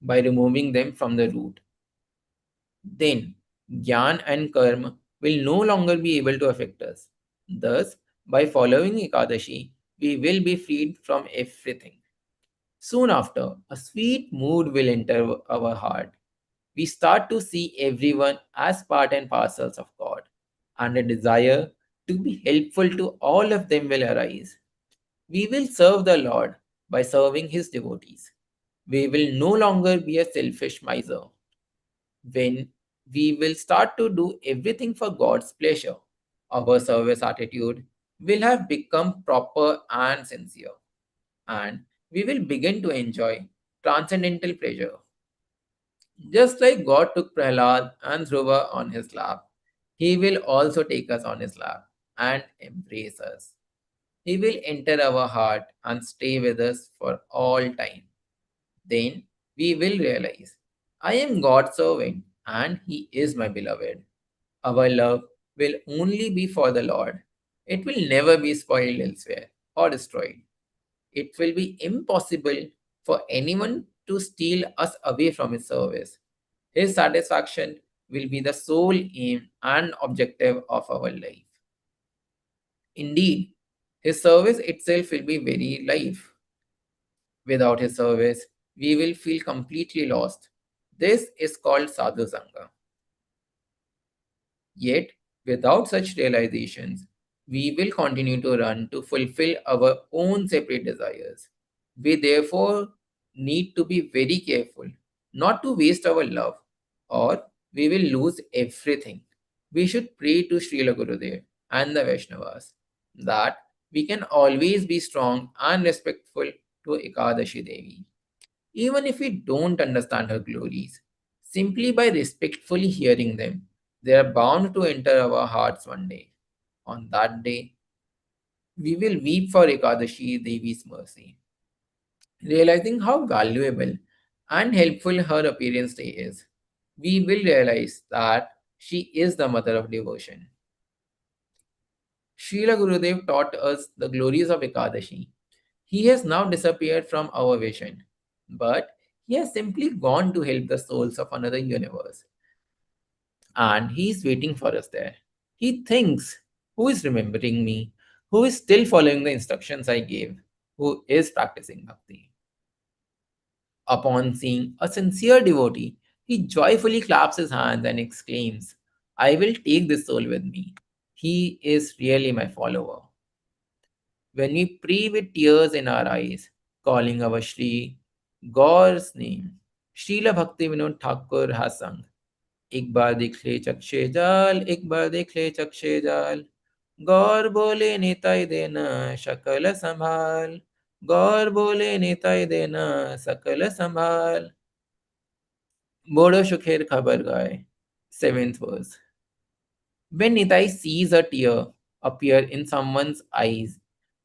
by removing them from the root. Then, Gyan and Karma will no longer be able to affect us. Thus, by following Ekadashi, we will be freed from everything. Soon after, a sweet mood will enter our heart. We start to see everyone as part and parcels of God, and a desire to be helpful to all of them will arise. We will serve the Lord by serving His devotees. We will no longer be a selfish miser. When we will start to do everything for God's pleasure, our service attitude will have become proper and sincere, and we will begin to enjoy transcendental pleasure. Just like God took Prahlad and Dhruva on his lap, He will also take us on His lap and embrace us. He will enter our heart and stay with us for all time. Then we will realize, I am God's servant and He is my beloved. Our love will only be for the Lord. It will never be spoiled elsewhere or destroyed. It will be impossible for anyone to steal us away from His service. His satisfaction will be the sole aim and objective of our life. Indeed, His service itself will be very life. Without His service, we will feel completely lost. This is called sadhu sangha. Yet, without such realizations, we will continue to run to fulfill our own separate desires. We therefore need to be very careful not to waste our love, or we will lose everything. We should pray to Srila Gurudev and the Vaishnavas that we can always be strong and respectful to Ekadashi Devi. Even if we don't understand her glories, simply by respectfully hearing them, they are bound to enter our hearts one day. On that day, we will weep for Ekadashi Devi's mercy, realizing how valuable and helpful her appearance day is. We will realize that she is the mother of devotion. Srila Gurudev taught us the glories of Ekadashi. He has now disappeared from our vision, but he has simply gone to help the souls of another universe, and he is waiting for us there. He thinks, who is remembering me? Who is still following the instructions I gave? Who is practicing bhakti? Upon seeing a sincere devotee, he joyfully claps his hands and exclaims, I will take this soul with me. He is really my follower. when we pray with tears in our eyes, calling our Shri Gaur's name. Srila Bhakti Vinod Thakur has sung, एक बार देख ले चक्षे जाल, एक बार देख ले चक्षे जाल, गौर बोले निताई देना शकल संभाल, गौर बोले निताई देना सकल संभाल, बोड़ो सुखेर खबर गाए. Seventh verse. When Nitai sees a tear appear in someone's eyes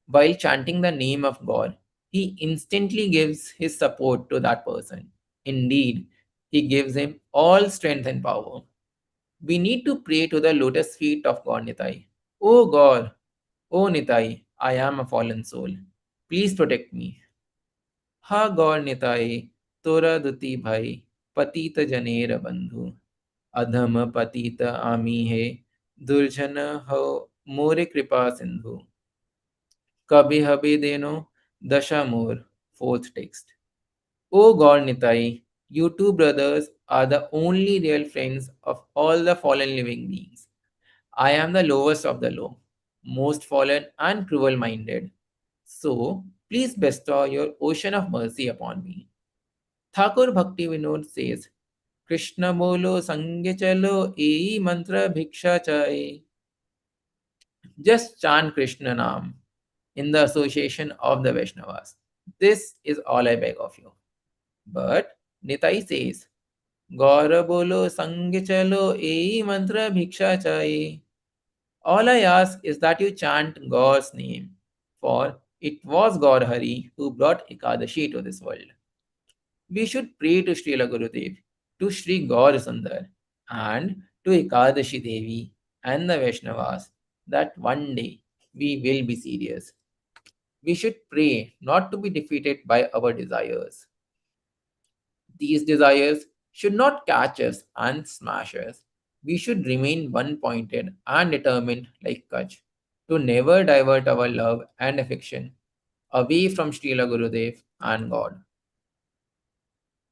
while chanting the name of God, he instantly gives his support to that person. Indeed, he gives him all strength and power. We need to pray to the lotus feet of God Nitai. Oh God, oh Nitai, I am a fallen soul. Please protect me. Ha God Nitai, Tora Duti Bhai, Patita Janer Bandhu. अधम पतित आमी है दुर्जन हो मोरे कृपा सिंधु कभी हबी देनो दशा मोर fourth text. O God Nitai, you two brothers are the only real friends of all the fallen living beings. I am the lowest of the low, most fallen and cruel minded. So please bestow your ocean of mercy upon me. Thakur Bhakti Vinod says, Krishna बोलो संग चलो यही मंत्र भिक्षा चाहे. Just chant Krishna Nam in the association of the Vaishnavas. This is all I beg of you. But Nitai says, Gaura bolo sang chalo यही mantra bhiksha chahi. All I ask is that you chant God's name, for it was Gaur Hari who brought Ekadashi to this world. We should pray to Srila Gurudev, to Sri Gaur Sundar, and to Ekadashi Devi and the Vaishnavas that one day we will be serious. We should pray not to be defeated by our desires. These desires should not catch us and smash us. We should remain one pointed and determined like Kach to never divert our love and affection away from Srila Gurudev and God.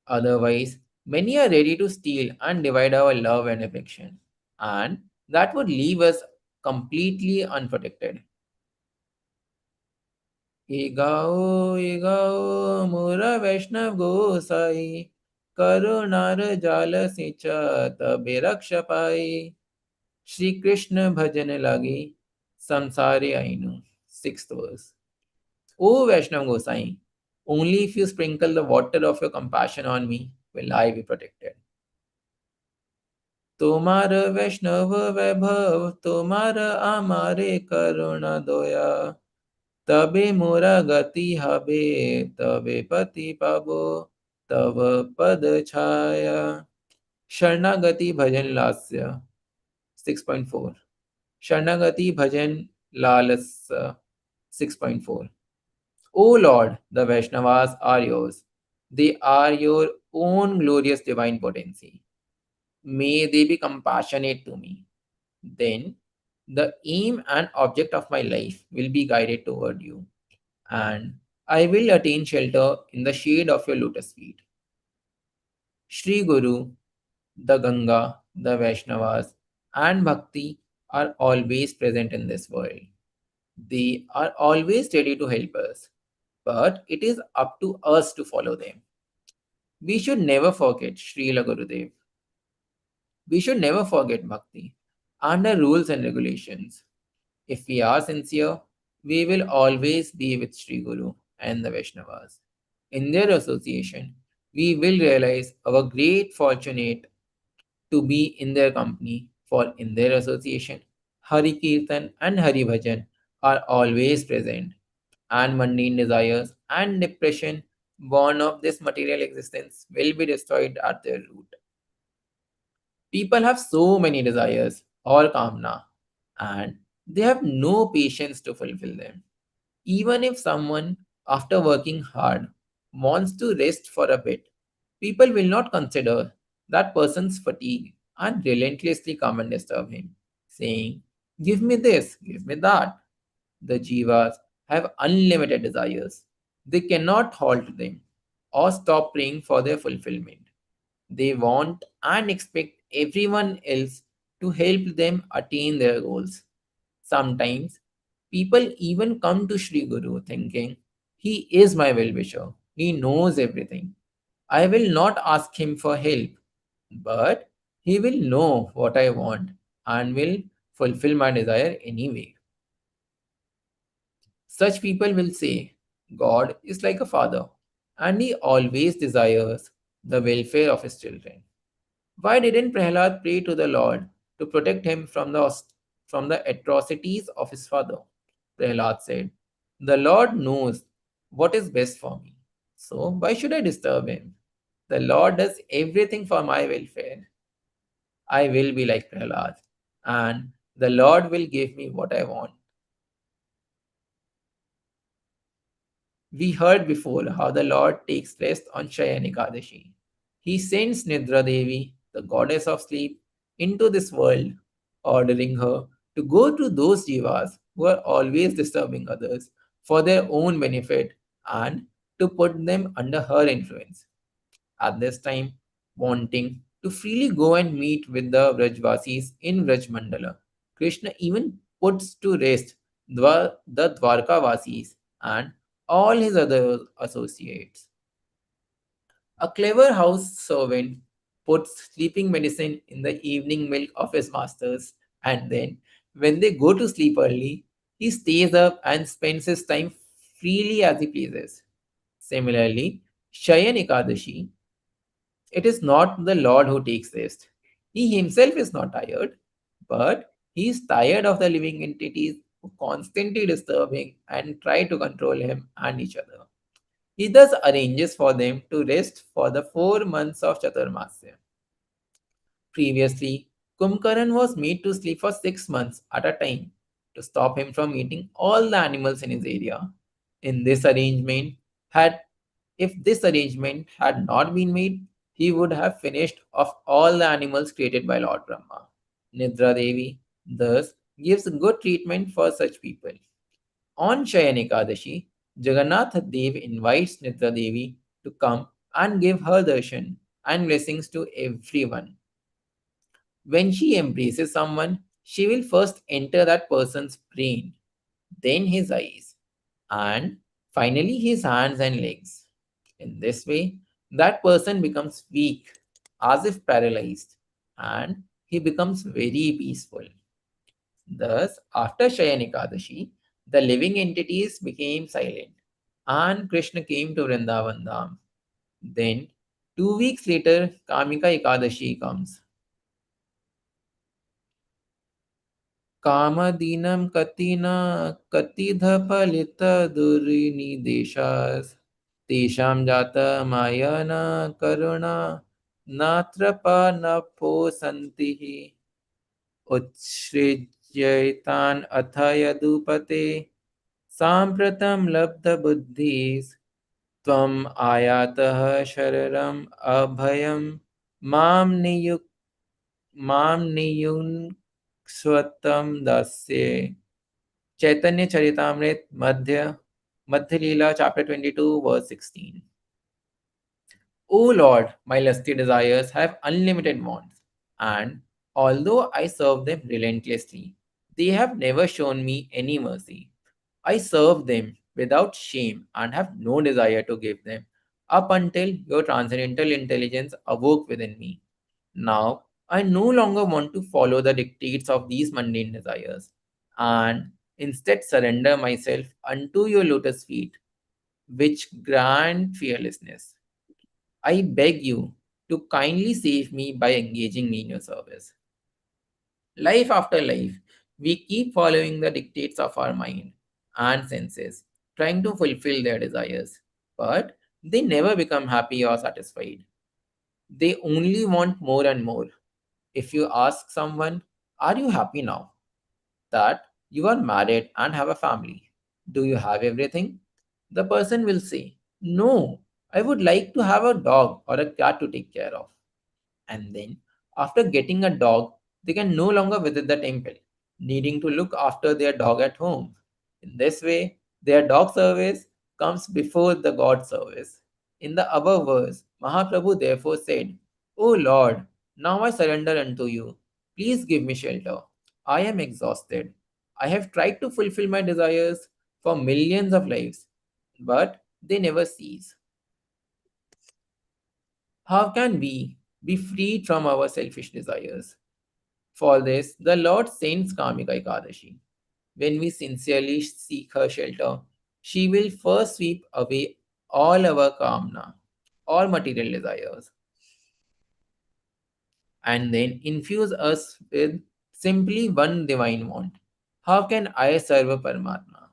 Otherwise, many are ready to steal and divide our love and affection, and that would leave us completely unprotected. ये गाओ मोरा वैष्णव गोसाई करुणार जाल सिंचा तबे रक्ष पाई श्री कृष्ण भजन लगी samsare ainu. Sixth verse. O Vaishnav Gosai, only if you sprinkle the water of your compassion on me will I be protected. तोमार वैष्णव वैभव तोमार आमारे करुणा दोया तबे मोरा गति हबे तबे पति पाबो तव पद छाया. शरणागति भजन लास्य. 6.4. शरणागति भजन लालस्य. 6.4. O Lord, the Vaishnavas are yours. They are your own glorious divine potency. May they be compassionate to me. Then the aim and object of my life will be guided toward you, and I will attain shelter in the shade of your lotus feet. Shri Guru, the Ganga, the Vaishnavas, and Bhakti are always present in this world. They are always ready to help us, but it is up to us to follow them. We should never forget Srila Gurudev. We should never forget Bhakti and the rules and regulations. If we are sincere, we will always be with Sri Guru and the Vaishnavas. In their association, we will realize our great fortunate to be in their company, for in their association, Hari Kirtan and Hari Bhajan are always present, and mundane desires and depression born of this material existence will be destroyed at their root. People have so many desires or kamna, and they have no patience to fulfill them. Even if someone, after working hard, wants to rest for a bit, people will not consider that person's fatigue and relentlessly come and disturb him, saying, give me this, give me that. The jivas have unlimited desires. They cannot halt them or stop praying for their fulfillment. They want and expect everyone else to help them attain their goals. Sometimes People even come to Sri Guru thinking, he is my well wisher, he knows everything. I will not ask him for help, but he will know what I want and will fulfill my desire anyway. Such people will say, God is like a father, and he always desires the welfare of his children. Why didn't Prahlad pray to the Lord to protect him from the atrocities of his father? Prahlad said, the Lord knows what is best for me, so why should I disturb him? The Lord does everything for my welfare. I will be like Prahlad, and the Lord will give me what I want. We heard before how the Lord takes rest on Shayan Ekadashi. He sends Nidra Devi, the goddess of sleep, into this world, ordering her to go to those jivas who are always disturbing others for their own benefit and to put them under her influence. At this time, wanting to freely go and meet with the Vrajvasis in Vraj Mandala, Krishna even puts to rest the Dwarkavasis and all his other associates. A clever house servant puts sleeping medicine in the evening milk of his masters, and then, when they go to sleep early, he stays up and spends his time freely as he pleases. Similarly, Shayan Ekadashi, it is not the Lord who takes rest. He himself is not tired, but he is tired of the living entities who constantly disturb him and try to control him and each other. He thus arranges for them to rest for the 4 months of Chaturmasya. Previously, Kumkaran was made to sleep for 6 months at a time to stop him from eating all the animals in his area. In this arrangement, had if this arrangement had not been made, he would have finished off all the animals created by Lord Brahma. Nidra Devi thus gives good treatment for such people. On Shayan Ekadashi, Jagannath Dev invites Nidra Devi to come and give her darshan and blessings to everyone. When she embraces someone, she will first enter that person's brain, then his eyes, and finally his hands and legs. In this way, that person becomes weak, as if paralyzed, and he becomes very peaceful. Thus, after Shayan Ekadashi, the living entities became silent, and Krishna came to Vrindavan Dham. Then, 2 weeks later, Kamika Ekadashi comes. कामदीनं कति न कतिधफलितदुर्निदेशास् तेषां जातमाया न करुणा नात्रपा सन्ति उत्सृज्यैतान् अथ यदुपते साम्प्रतं लब्धबुद्धिस् त्वम् आयातः शरणम् अभयं मां नियुक् मां नियुङ्क्ष्वतं दास्ये Chaitanya Charitamrit Madhya Leela chapter 22 verse 16. O Lord, my lusty desires have unlimited wants, and although I serve them relentlessly, they have never shown me any mercy. I serve them without shame and have no desire to give them up until your transcendental intelligence awoke within me. Now, I no longer want to follow the dictates of these mundane desires and instead surrender myself unto your lotus feet, which grant fearlessness. I beg you to kindly save me by engaging me in your service. Life after life, we keep following the dictates of our mind and senses, trying to fulfill their desires, but they never become happy or satisfied. They only want more and more. If you ask someone, are you happy now that you are married and have a family? Do you have everything? The person will say, no, I would like to have a dog or a cat to take care of. And then, after getting a dog, they can no longer visit the temple, needing to look after their dog at home. In this way, their dog service comes before the God service. In the above verse, Mahaprabhu therefore said, O Lord, now I surrender unto you. Please give me shelter. I am exhausted. I have tried to fulfill my desires for millions of lives, but they never cease. How can we be freed from our selfish desires? For this, the Lord sends Kamika Ekadashi. When we sincerely seek her shelter, she will first sweep away all our kamna, all material desires, and then infuse us with simply one divine want. How can I serve a Paramatma?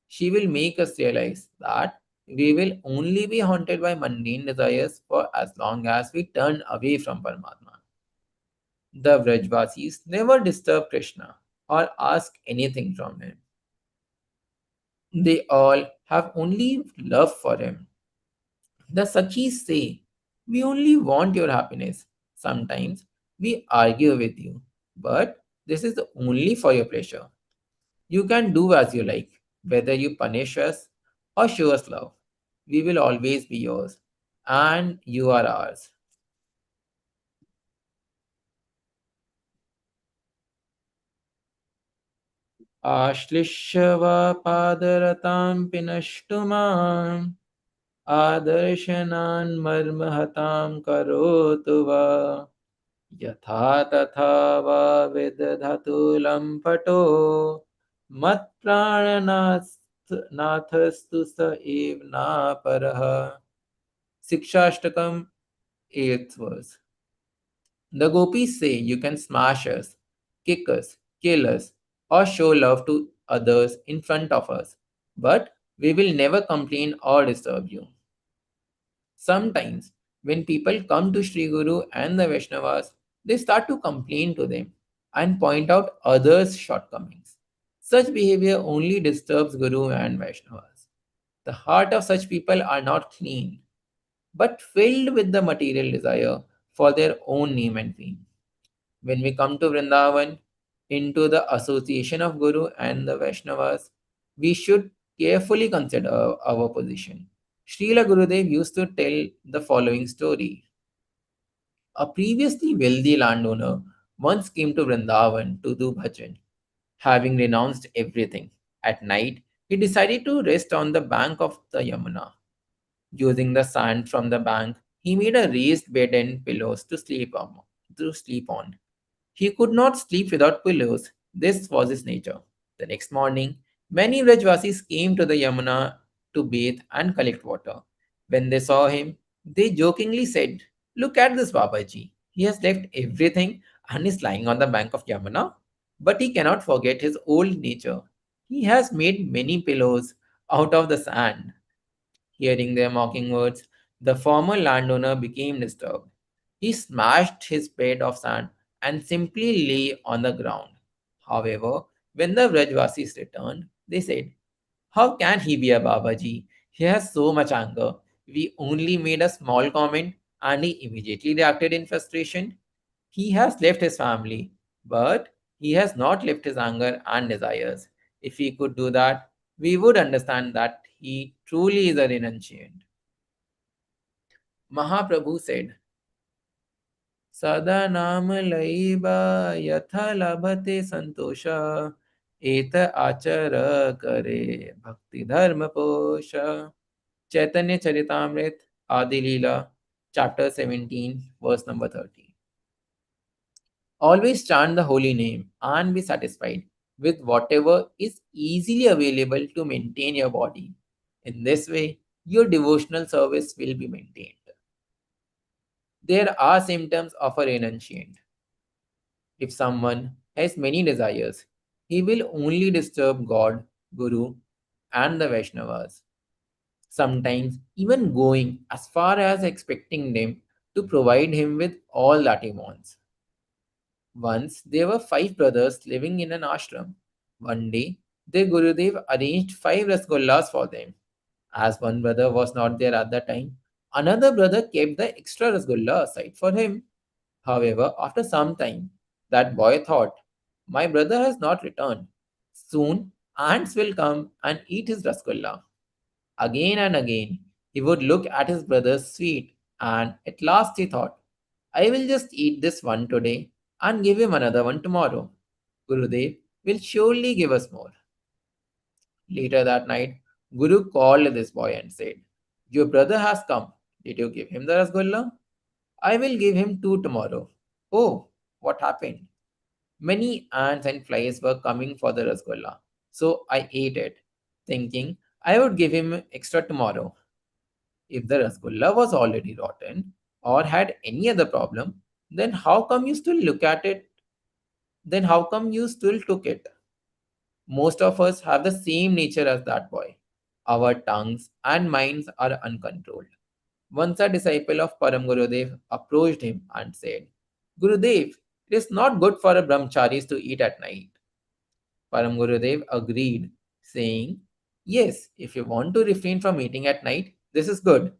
She will make us realize that we will only be haunted by mundane desires for as long as we turn away from Paramatma. The Vrajvasis never disturb Krishna or ask anything from him. They all have only love for him. The Sachis say, we only want your happiness. Sometimes we argue with you, but this is only for your pleasure. You can do as you like, whether you punish us or show us love. We will always be yours, and you are ours. आश्लिष्यवा पादरतां पिनष्टु माम् आदर्शनान् मर्महतां करोतु वा यथा तथा वा विदधतु लम्पटो मत्प्राणनाथस्तु स एव नापरः. Sikshashtakam, 8th verse. The gopis say you can smash us, kick us, kill us, or show love to others in front of us, but we will never complain or disturb you. Sometimes, when people come to Sri Guru and the Vaishnavas, they start to complain to them and point out others' shortcomings. Such behavior only disturbs Guru and Vaishnavas. The heart of such people are not clean, but filled with the material desire for their own name and fame. When we come to Vrindavan, into the association of Guru and the Vaishnavas, we should carefully consider our position. Srila Gurudev used to tell the following story. A previously wealthy landowner once came to Vrindavan to do bhajan, having renounced everything. At night, he decided to rest on the bank of the Yamuna. Using the sand from the bank, he made a raised bed and pillows to sleep on. He could not sleep without pillows. This was his nature. The next morning, many Vrajvasis came to the Yamuna to bathe and collect water. When they saw him, they jokingly said, "Look at this Babaji. He has left everything and is lying on the bank of Yamuna. But he cannot forget his old nature. He has made many pillows out of the sand." Hearing their mocking words, the former landowner became disturbed. He smashed his bed of sand and simply lay on the ground. However, when the Vrajvasis returned, they said, "How can he be a Babaji? He has so much anger. We only made a small comment and he immediately reacted in frustration. He has left his family, but he has not left his anger and desires. If he could do that, we would understand that he truly is a renunciant." Mahaprabhu said, "Sada naam laiba yatha labhate santosha eta achara kare bhakti dharma posha." Chaitanya Charitamrit Adi Leela, chapter 17, verse number 30. Always chant the holy name and be satisfied with whatever is easily available to maintain your body. In this way, your devotional service will be maintained. There are symptoms of a renunciant. If someone has many desires, he will only disturb God, Guru, and the Vaishnavas, sometimes even going as far as expecting them to provide him with all that he wants. Once there were five brothers living in an ashram. One day, their Gurudev arranged five rasgullas for them. As one brother was not there at the time, another brother kept the extra rasgulla aside for him. However, after some time, that boy thought, "My brother has not returned. Soon, ants will come and eat his rasgulla." Again and again, he would look at his brother's sweet, and at last he thought, "I will just eat this one today and give him another one tomorrow." Gurudev will surely give us more. Later that night, Guru called this boy and said, "Your brother has come. Did you give him the rasgulla? I will give him two tomorrow." Oh, what happened? Many ants and flies were coming for the rasgulla, so I ate it, thinking I would give him extra tomorrow. If the rasgulla was already rotten or had any other problem, then how come you still look at it? Then how come you still took it? Most of us have the same nature as that boy. Our tongues and minds are uncontrolled. Once a disciple of Param Gurudev approached him and said, "Gurudev, it is not good for a brahmacharis to eat at night." Param Gurudev agreed, saying, "Yes, if you want to refrain from eating at night, this is good.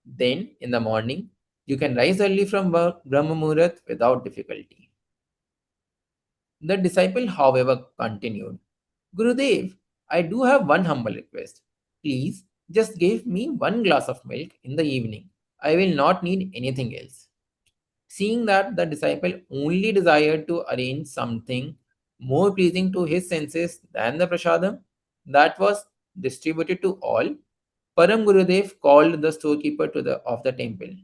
Then, in the morning, you can rise early from Brahma Muhurat without difficulty." The disciple, however, continued, "Gurudev, I do have one humble request. Please just give me one glass of milk in the evening. I will not need anything else." Seeing that the disciple only desired to arrange something more pleasing to his senses than the prasadam that was distributed to all, Param Gurudev called the storekeeper of the temple.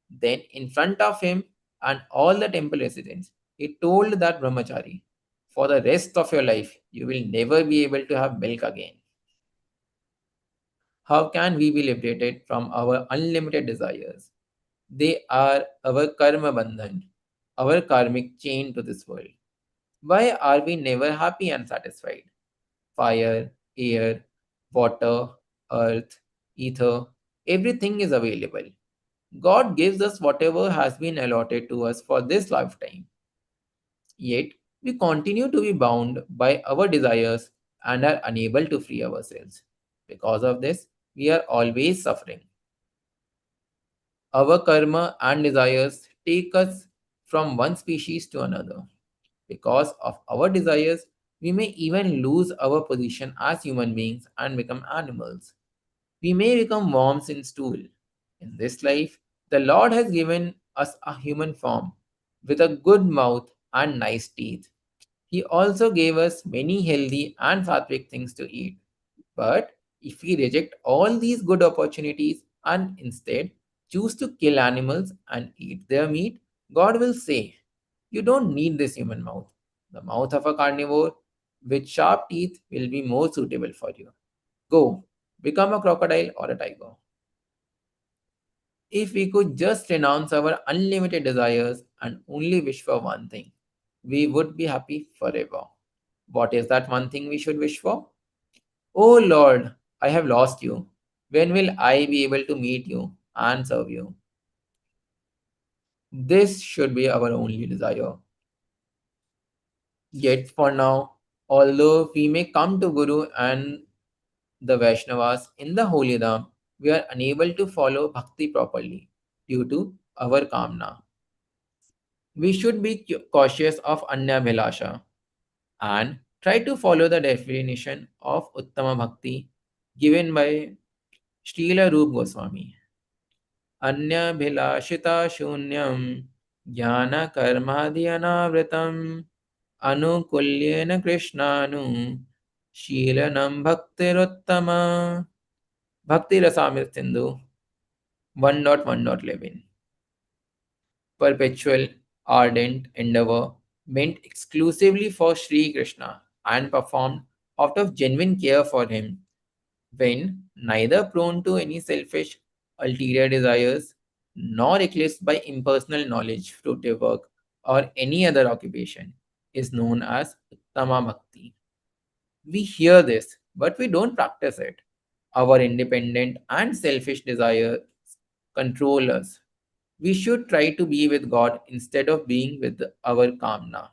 Then, in front of him and all the temple residents, he told that brahmachari, "For the rest of your life, you will never be able to have milk again." How can we be liberated from our unlimited desires? They are our karma bandhan, our karmic chain to this world. Why are we never happy and satisfied? Fire, air, water, earth, ether, everything is available. God gives us whatever has been allotted to us for this lifetime. Yet, we continue to be bound by our desires and are unable to free ourselves. Because of this, we are always suffering. Our karma and desires take us from one species to another. Because of our desires, we may even lose our position as human beings and become animals. We may become worms in stool. In this life, the Lord has given us a human form with a good mouth and nice teeth. He also gave us many healthy and sattvic things to eat. But if we reject all these good opportunities and instead choose to kill animals and eat their meat, God will say, "You don't need this human mouth. The mouth of a carnivore with sharp teeth will be more suitable for you. Go, become a crocodile or a tiger." If we could just renounce our unlimited desires and only wish for one thing, we would be happy forever. What is that one thing we should wish for? "Oh Lord, I have lost you. When will I be able to meet you and serve you?" This should be our only desire. Yet for now, although we may come to Guru and the Vaishnavas in the Holy Dham, we are unable to follow Bhakti properly due to our kamna. We should be cautious of Anya Bhilasha and try to follow the definition of Uttama Bhakti given by Srila Rup Goswami. "Anyabhilashiता शून्यं ज्ञानकर्मादि अनावृतम् अनुकुल्येन कृष्णानु शीलनं भक्तिरुत्तमा." Bhakti Rasamrita Sindhu 1.1.11. Perpetual, ardent endeavor meant exclusively for Sri Krishna and performed out of genuine care for him, when neither prone to any selfish ulterior desires nor eclipsed by impersonal knowledge, fruitive work, or any other occupation, is known as Uttama Bhakti. We hear this, but we don't practice it. Our independent and selfish desires control us. We should try to be with God instead of being with our kamna.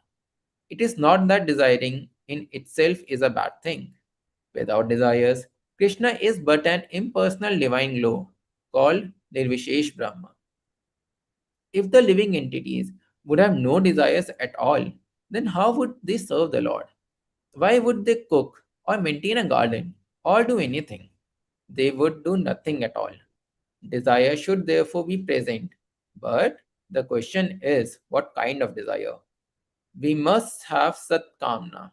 It is not that desiring in itself is a bad thing. Without desires, Krishna is but an impersonal divine glow called Nirvishesh Brahma. If the living entities would have no desires at all, then how would they serve the Lord? Why would they cook or maintain a garden or do anything? They would do nothing at all. Desire should therefore be present. But the question is, what kind of desire? We must have Sat Kamna.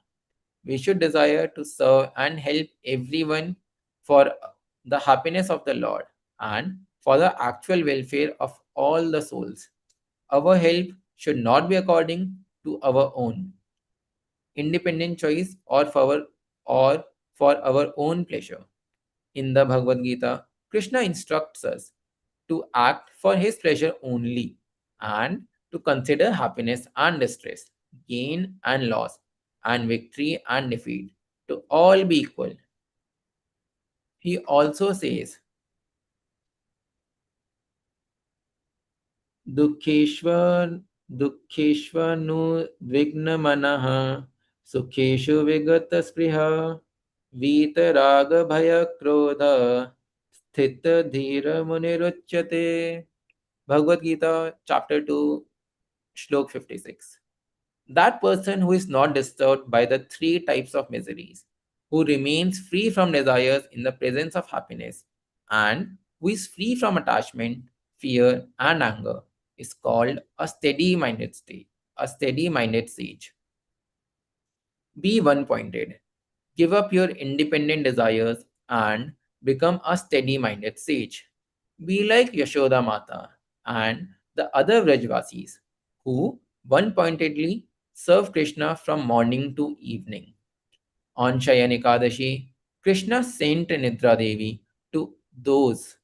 we should desire to serve and help everyone for the happiness of the Lord and for the actual welfare of all the souls. Our help should not be according to our own independent choice or for our own pleasure. In the Bhagavad Gita, Krishna instructs us to act for his pleasure only and to consider happiness and distress, gain and loss, and victory and defeat to all be equal. He also says, Dukheshvar Dukheshvanu Vignamanaha Sukheshu Vigata Spriha Vitaraga Bhaya Krodha Sthita Dhira Muniruchyate. Bhagavad Gita, chapter 2, Shlok 56. That person who is not disturbed by the three types of miseries, who remains free from desires in the presence of happiness, and who is free from attachment, fear, and anger, is called a steady-minded state, a steady-minded sage. Be one-pointed. Give up your independent desires and become a steady-minded sage. Be like Yashoda Mata and the other Vrajvasis who one-pointedly serve Krishna from morning to evening. On Shayan Ekadashi, Krishna sent Nidra Devi to those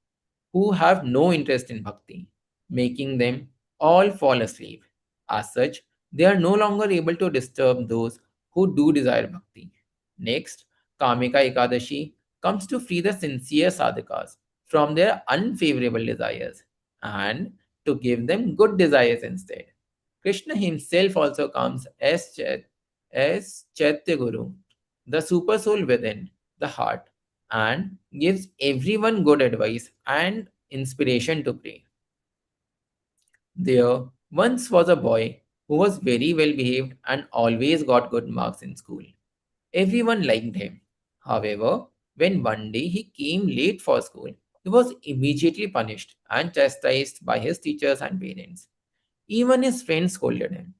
who have no interest in bhakti, making them all fall asleep. As such, they are no longer able to disturb those who do desire bhakti. Next, Kamika Ekadashi comes to free the sincere sadhakas from their unfavorable desires and to give them good desires instead. Krishna himself also comes as Chaitya Guru, the super soul within the heart, and gives everyone good advice and inspiration to pray. There once was a boy who was very well behaved and always got good marks in school. Everyone liked him. However, when one day he came late for school, he was immediately punished and chastised by his teachers and parents. Even his friends scolded him.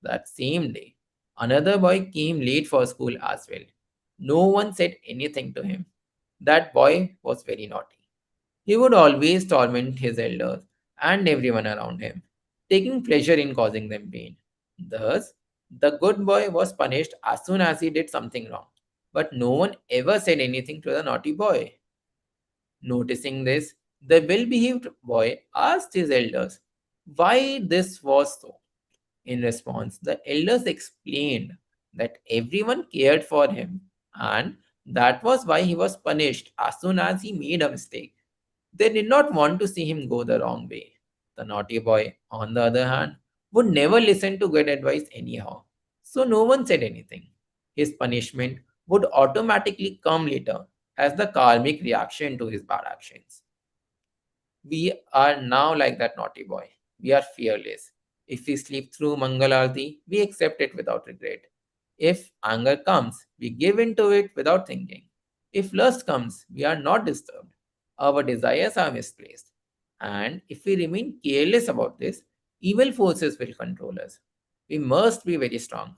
That same day, another boy came late for school as well. No one said anything to him. That boy was very naughty. He would always torment his elders and everyone around him, taking pleasure in causing them pain. Thus, the good boy was punished as soon as he did something wrong, but no one ever said anything to the naughty boy. Noticing this, the well behaved boy asked his elders why this was so. In response, the elders explained that everyone cared for him and that was why he was punished as soon as he made a mistake. They did not want to see him go the wrong way. The naughty boy, on the other hand, would never listen to good advice anyhow. So no one said anything. His punishment would automatically come later as the karmic reaction to his bad actions. We are now like that naughty boy. We are fearless. If we sleep through Mangalarti, we accept it without regret. If anger comes, we give in to it without thinking. If lust comes, we are not disturbed. Our desires are misplaced. And if we remain careless about this, evil forces will control us. We must be very strong.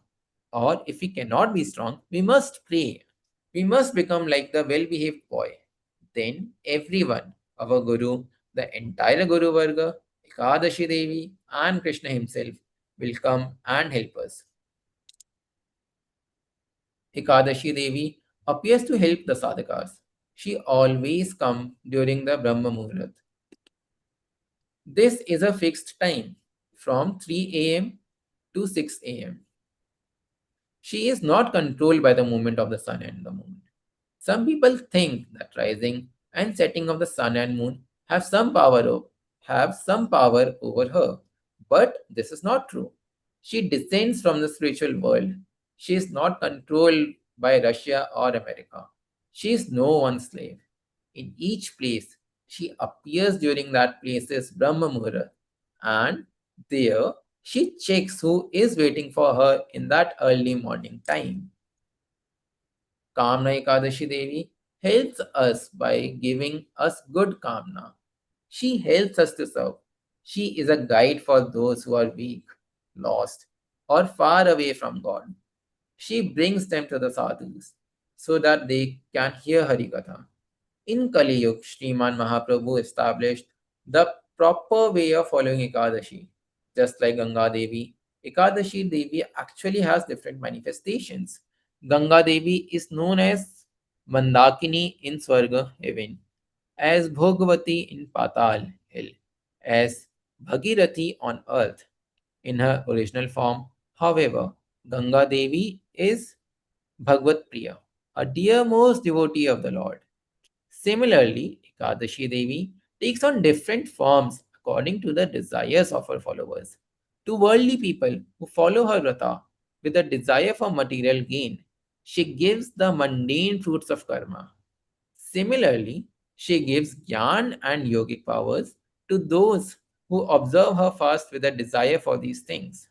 Or if we cannot be strong, we must pray. We must become like the well behaved boy. Then everyone, our Guru, the entire Guru Varga, Ekadashi Devi, and Krishna himself will come and help us. Ekadashi Devi appears to help the sadhakas. She always comes during the Brahma Muhurat. This is a fixed time from 3 a.m. to 6 a.m. She is not controlled by the movement of the sun and the moon. Some people think that rising and setting of the sun and moon have some power over her, but this is not true. She descends from the spiritual world. She is not controlled by Russia or America. She is no one's slave. In each place, she appears during that place's Brahma Muhurat, and there she checks who is waiting for her in that early morning time. Kamna Ekadashi Devi helps us by giving us good Kamna. She helps us to serve. She is a guide for those who are weak, lost, or far away from God. She brings them to the sadhus so that they can hear Harikatha. In Kali Yuga, Sriman Mahaprabhu established the proper way of following Ekadashi. Just like Ganga Devi, Ekadashi Devi actually has different manifestations. Ganga Devi is known as Mandakini in Swarga heaven, as Bhogavati in Patal hell, as Bhagirathi on earth. In her original form, however, Ganga Devi is Bhagavad Priya, a dearmost devotee of the Lord. Similarly, Ekadashi Devi takes on different forms according to the desires of her followers. To worldly people who follow her vrata with a desire for material gain, she gives the mundane fruits of karma. Similarly, she gives jnana and yogic powers to those who observe her fast with a desire for these things.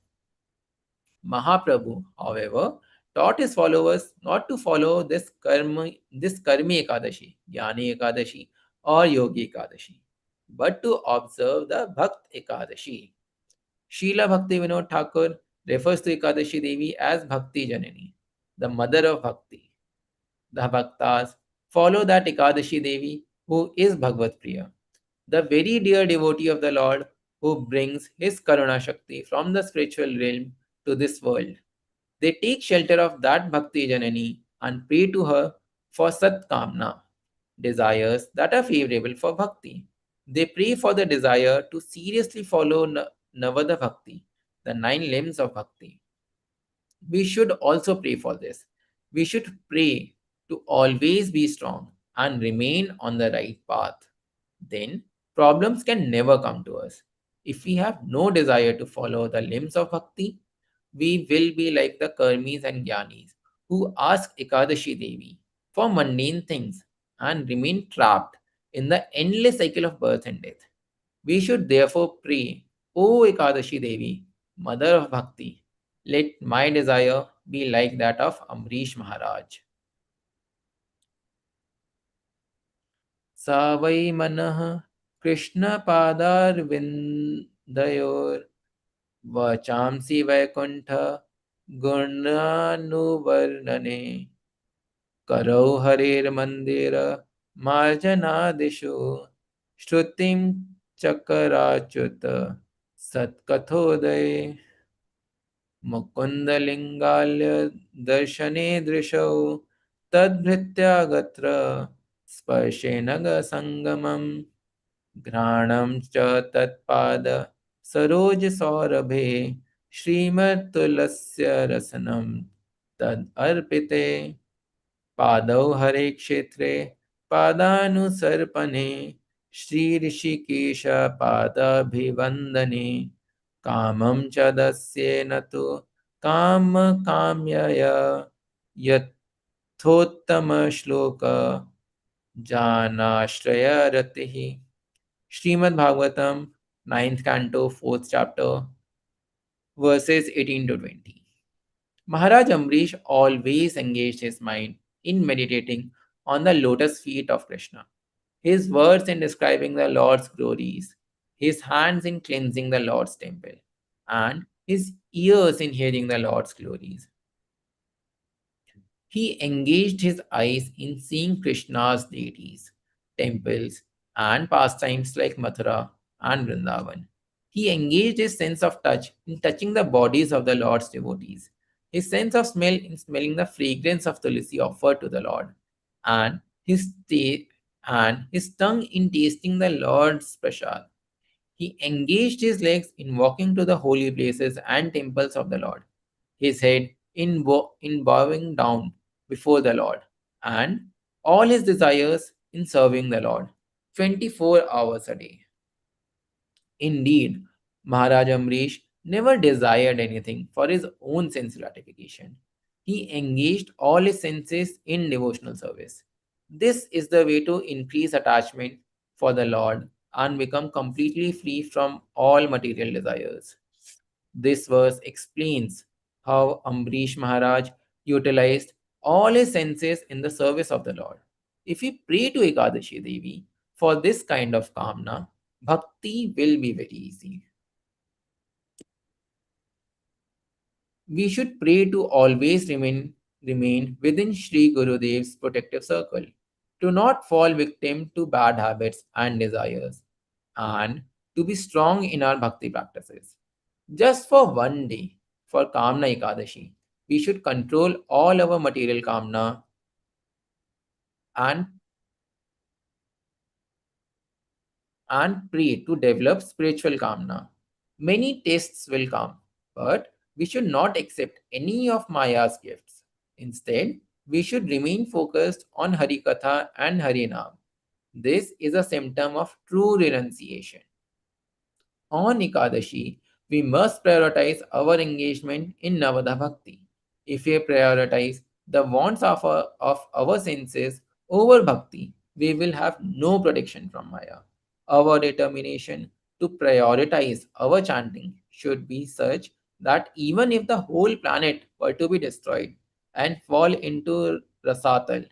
Mahaprabhu, however, taught his followers not to follow this Karmi Ekadashi, Jnani Ekadashi, or Yogi Ekadashi, but to observe the Bhakt Ekadashi. Srila Bhakti Vinod Thakur refers to Ekadashi Devi as Bhakti Janani, the mother of Bhakti. The Bhaktas follow that Ekadashi Devi who is Bhagavad Priya, the very dear devotee of the Lord who brings his Karuna Shakti from the spiritual realm to this world. They take shelter of that Bhakti Janani and pray to her for Sat Kamna, desires that are favorable for Bhakti. They pray for the desire to seriously follow Navada Bhakti, the nine limbs of Bhakti. We should also pray for this. We should pray to always be strong and remain on the right path. Then problems can never come to us. If we have no desire to follow the limbs of bhakti, we will be like the Karmis and Jnanis who ask Ekadashi Devi for mundane things and remain trapped in the endless cycle of birth and death. We should therefore pray, O Ekadashi Devi, Mother of Bhakti, let my desire be like that of Amrish Maharaj. सा वै मनः कृष्णपादारविन्दयोर् वचांसि वैकुण्ठ गुणानुवर्णने करौ हरेर्मन्दिर मार्जनादिषु श्रुतिं चकराच्युत सत्कथोदये मुकुन्दलिङ्गाल्य दर्शने दृशौ तद्भृत्यागत्र स्पर्शेन सङ्गमम् घ्राणं च तत्पाद सरोजसौरभे श्रीमत्तुलस्य रसनं तदर्पिते पादौ हरे क्षेत्रे पादानुसर्पणे श्रीऋषिकेशपादाभिवन्दने कामं च दस्येन तु कामकाम्यया यथोत्तमश्लोक जानाश्रयरतिः Srimad Bhagavatam, ninth canto, 4th chapter, verses 18 to 20. Maharaj Amrish always engaged his mind in meditating on the lotus feet of Krishna, his words in describing the Lord's glories, his hands in cleansing the Lord's temple, and his ears in hearing the Lord's glories. He engaged his eyes in seeing Krishna's deities, temples, and pastimes like Mathura and Vrindavan. He engaged his sense of touch in touching the bodies of the Lord's devotees, his sense of smell in smelling the fragrance of tulsi offered to the Lord, and his tongue in tasting the Lord's prasad. He engaged his legs in walking to the holy places and temples of the Lord, his head in bowing down before the Lord, and all his desires in serving the Lord 24 hours a day. Indeed, Maharaj Amrish never desired anything for his own sense gratification. He engaged all his senses in devotional service. This is the way to increase attachment for the Lord and become completely free from all material desires. This verse explains how Ambrish Maharaj utilized all his senses in the service of the Lord. If we pray to Ekadashi Devi for this kind of kamna, bhakti will be very easy. We should pray to always remain within Sri Gurudev's protective circle, to not fall victim to bad habits and desires, and to be strong in our bhakti practices. Just for one day, for Kamna Ekadashi, we should control all our material kamna and pray to develop spiritual kamna. Many tests will come, but we should not accept any of Maya's gifts. Instead, we should remain focused on Harikatha and Harinam. This is a symptom of true renunciation. On Ekadashi, we must prioritize our engagement in Navada Bhakti. If we prioritize the wants of our senses over Bhakti, we will have no protection from Maya. Our determination to prioritize our chanting should be such that even if the whole planet were to be destroyed and fall into Rasatal,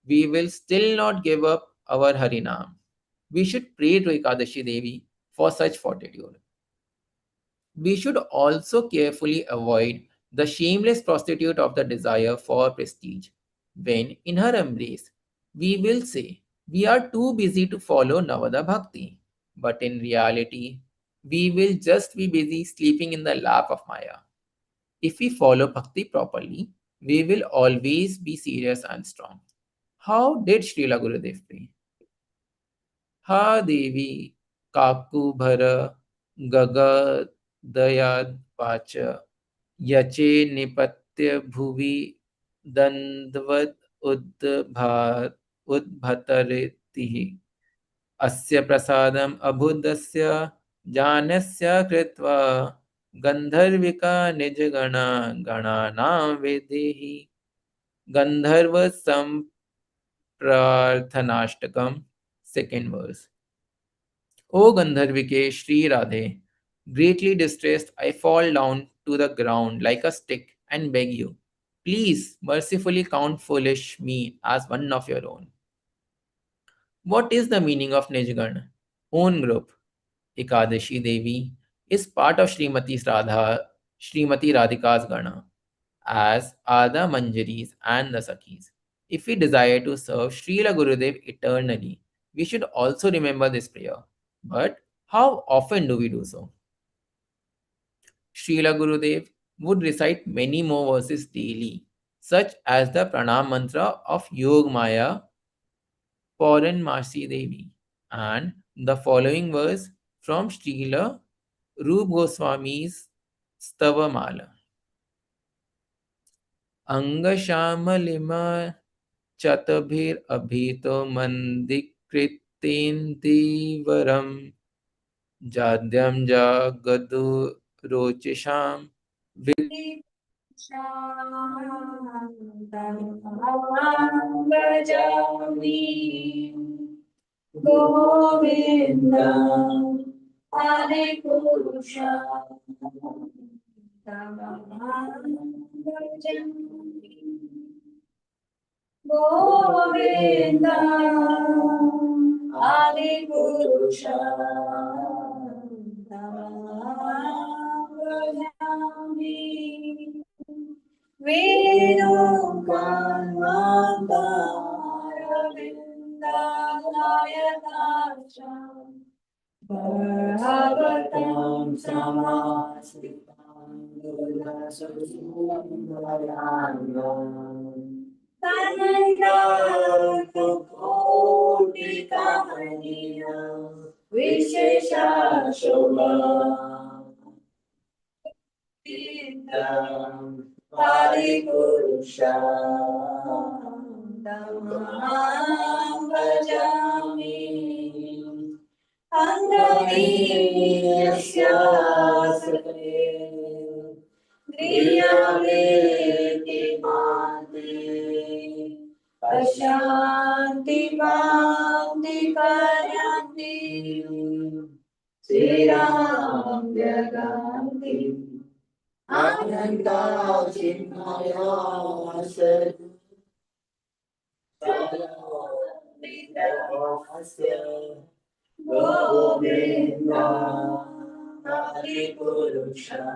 we will still not give up our Harinam. We should pray to Ekadashi Devi for such fortitude. We should also carefully avoid the shameless prostitute of the desire for prestige. When in her embrace, we will say, we are too busy to follow Navada Bhakti. But in reality, we will just be busy sleeping in the lap of Maya. If we follow Bhakti properly, we will always be serious and strong. How did Srila Gurudev pray? Ha Devi Kaku Bhara Gaga Dayad Vacha यचे निपत्य भुवि दंडवत् उद्भतरितिः अस्य प्रसादम् अभुदस्य जानस्य कृत्वा गंधर्विका निजगणा गणानां वेदेहि गंधर्व संप्रार्थनाष्टकम second verse. O Gandharvike Sri Radhe, greatly distressed, I fall down to the ground like a stick and beg you, please mercifully count foolish me as one of your own. What is the meaning of Nijgan? Own group. Ekadashi Devi is part of Srimati Radhika's Gana, as are the Manjaris and the Sakhis. If we desire to serve Srila Gurudev eternally, we should also remember this prayer. But how often do we do so? Srila Gurudev would recite many more verses daily, such as the Pranam mantra of Yog Maya Pauran Marsi Devi and the following verse from Srila Rup Goswami's Stava Mala. Angashamalima Chatabhir Abhito Mandikritindivaram Jadyam Jagadu Rochisham Bhajami Govinda Hare Purusha Govinda Hare Purusha Venu Kanvandaravindalayakasham Bhagavatam Samasritam Gurasudhamayam Tanandakoti Kamaniya Vishesha Shobha Hare Purusha Dhammam Bhajami Anganiyasya Sakre Griyaveti Mante Pashanti Bhakti Karyanti Sriram Jaganti Ananda Chinmaya Sarvasya Govinda Hare Purusha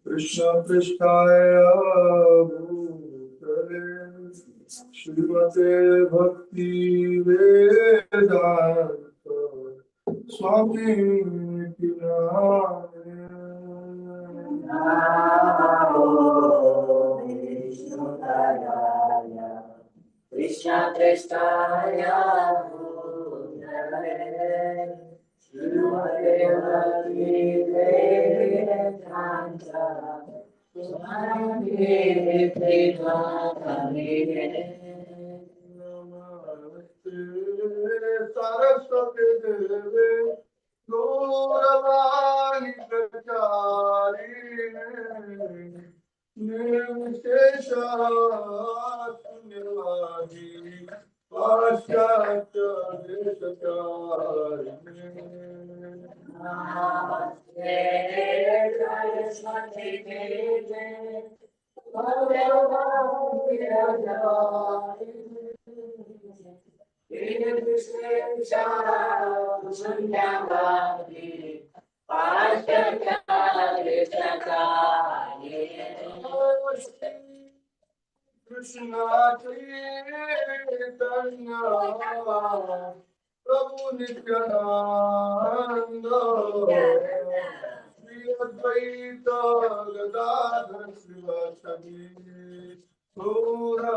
Krishna Krishnaya Bhutale Srimate Bhakti Vedanta Swami Krishna Krishna Bhutale Srimate Bhakti Vedanta Swami Saraswati Deve Gauravani Pracharine Nirvishesha Sunyavadi Paschatya Desacharine Krishna Chaitanya Prabhu Nityananda Shri Advaita Gadadhar Srivastava Gaura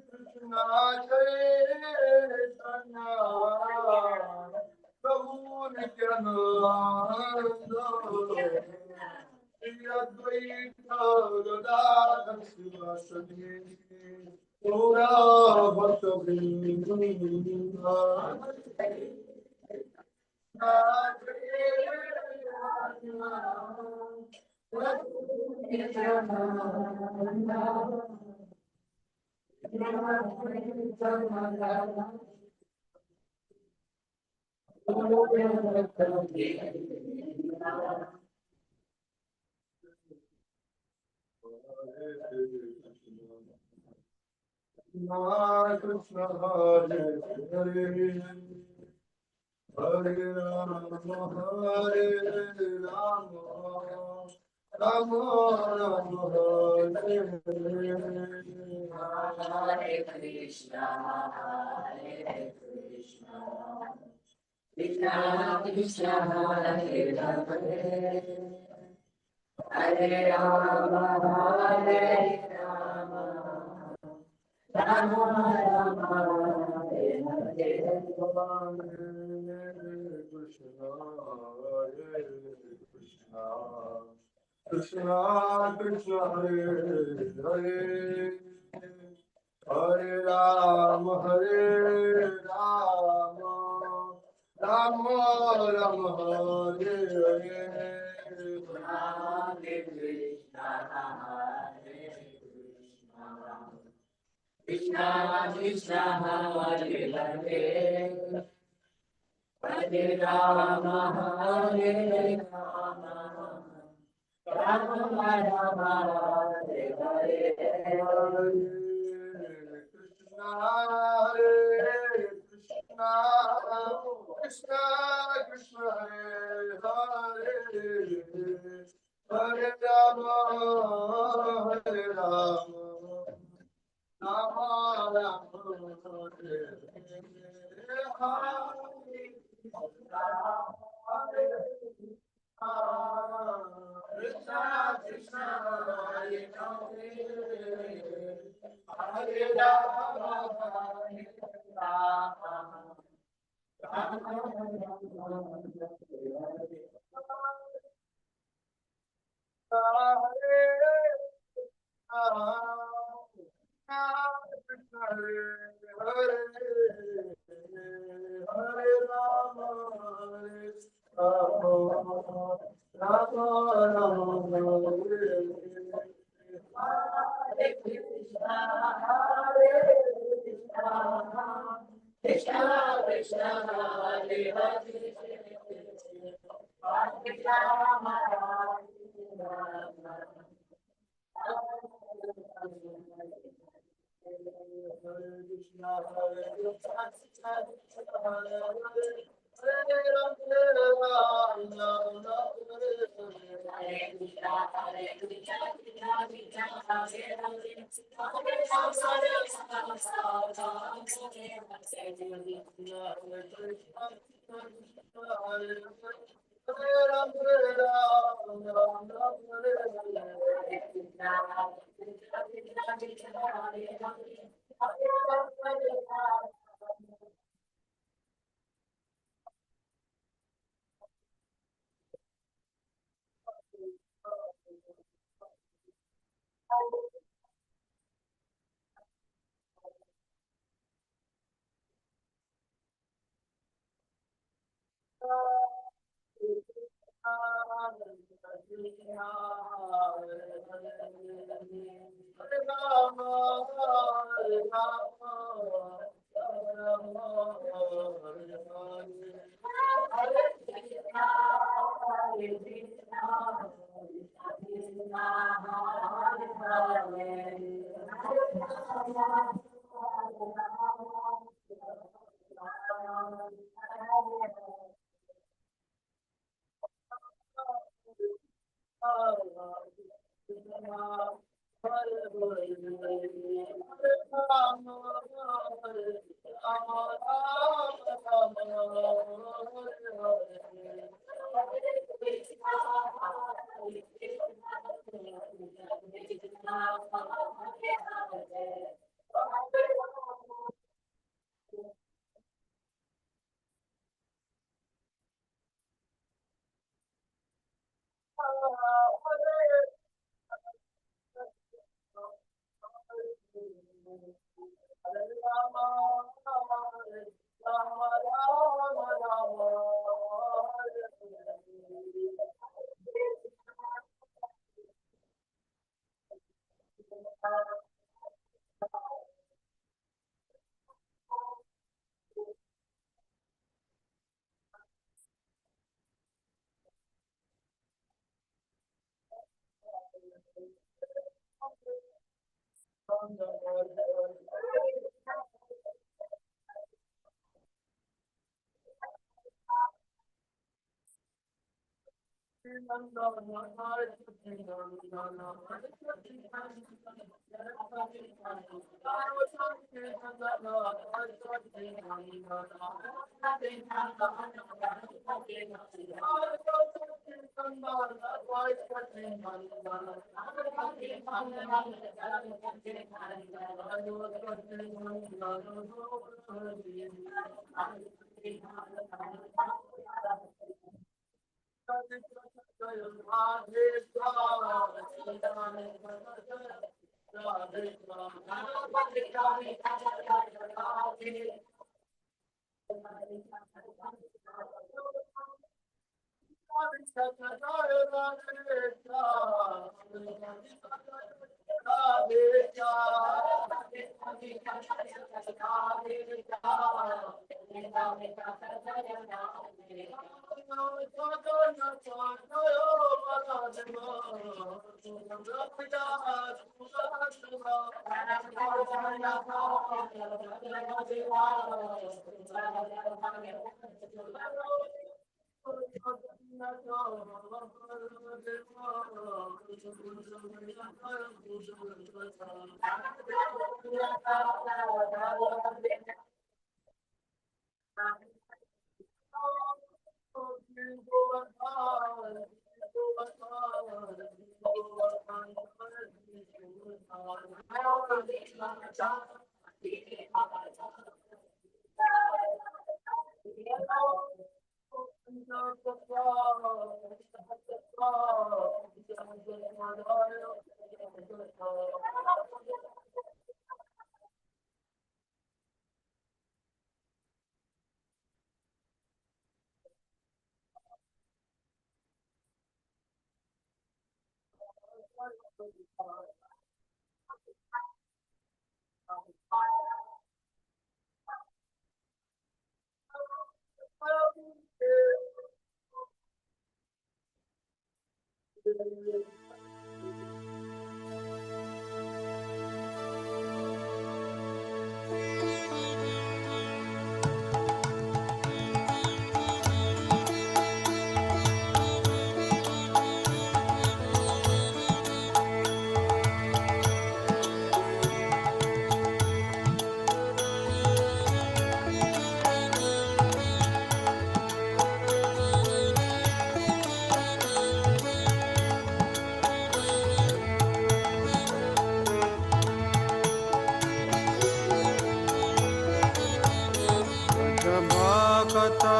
Krishna Chaitanya Prabhu Nityananda Shri Advaita Gadadhar Srivastava Gaura Bhaktavrinda Krishna Hare Hare Hare Rama Hare Rama Rama Rama Hare Hare Krishna, Hare Krishna, Krishna Krishna, Hare Hare, Hare Rama, Hare Rama, Rama Rama, Hare Hare. Krishna Krishna Hare Hare Hare Rama Rama Rama Hare Hare Hare Krishna, Hare Krishna, Krishna Krishna, Hare Hare, Hare Rama, Hare Rama, Rama Rama, Hare Hare. Krishna Hare Krishna Krishna Krishna Hare Hare Hare Rama Hare Rama Rama Rama Hare Hare Krishna Krishna Hare Hare Rama Hare Hare Krishna Krishna Hare Hare Hare Rama Hare Rama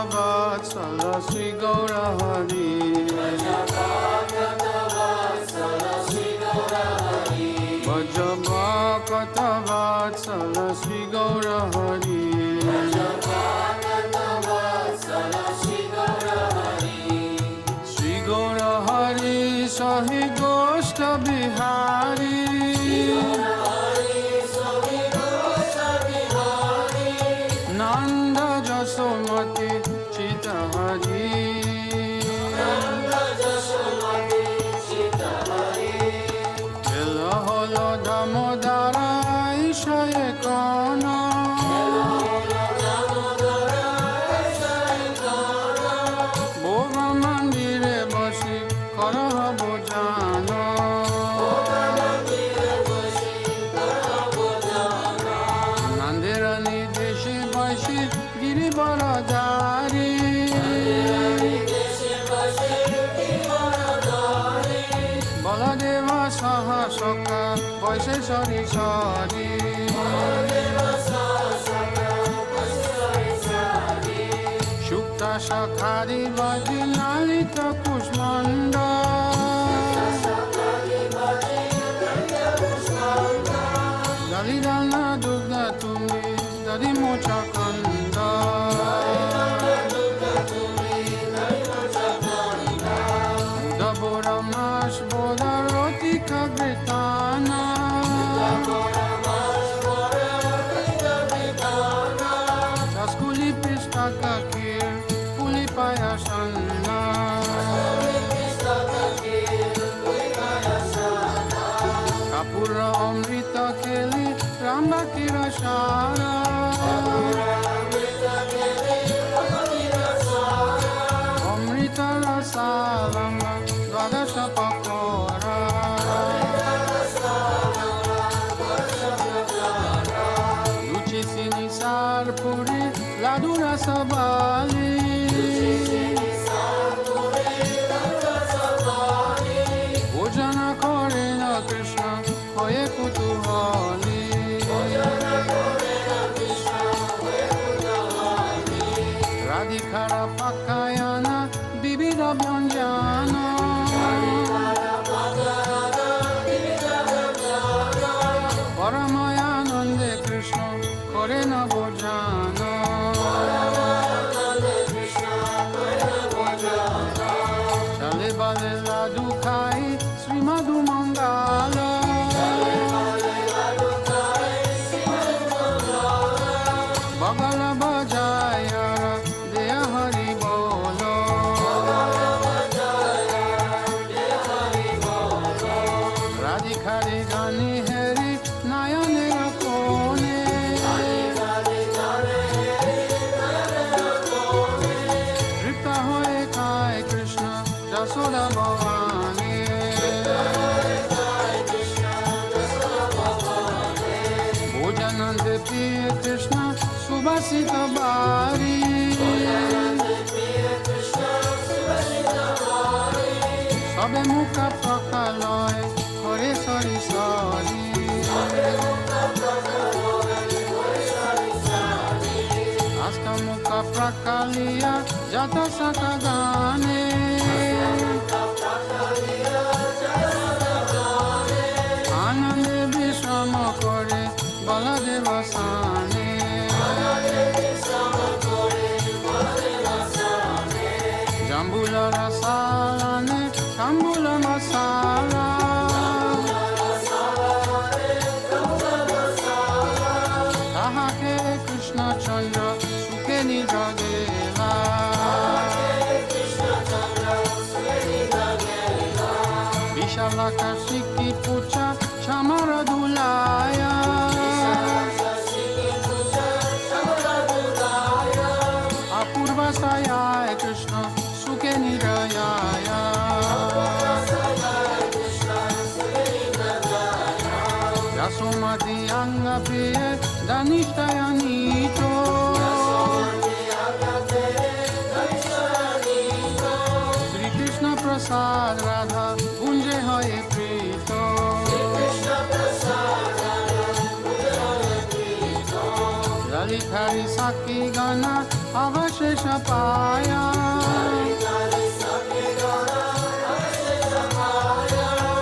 Vatsala Sri Gaura Hari Vajabhakata Vatsala Sri Gaura Hari Sri Gaura Hari Sahi Goshta Bihari Nanda Jasomati Chita Hari Dhira Damodara Ishaye Kana Bhova Mandire Basi Karaha Bojana Nandira Nideshi Bashi Giri Baradari Baladeva Saha Saka Vaise Sari Sari Shukta Shakhari Vaji Lalita Kushmanda Dalidana Dugda Tumi Dadi Mocha Kanda Dabora Mash Boda Roti Kagritana Daskuli Pista Kakir Puli Payasana Kapura Amrita Keli Ramba Kirashara Amrita Rasalama Dvadasha Pakora Luci Sinisar Puri Ladura Sabali Bhojana Korena Krishna Hoye Kutuhali Radhikara Pakayana Bibida Byanjana Paramayanande Krishna Korena Bhojana Chale Bale Ladu Khai Sri Madhu Mangala Bagala Bajaya Deya Hari Bolo Radhikari Gani Heri Nayane Rakone Tripta Hoye Khai Krishna Jasoda Bhavani Bhojanande Priya Krishna Subhasita Bari Sabe Mukha Prakaloy Hare Sari Sari Asta Mukha Prakaliya Jata Sakagane Anande Vishrama Kore Baladeva Sane Jambula Rasalane Shambula Masala Kasiki Pucha Chamara Dulaya Apurva Saya Krishna Sukhe Nirayaya Yasomati Anga Priye Danishtaya Nito Shri Krishna Prasad Radha Unje Hoye Prito Lalitari Saki Gana Avashesha Paya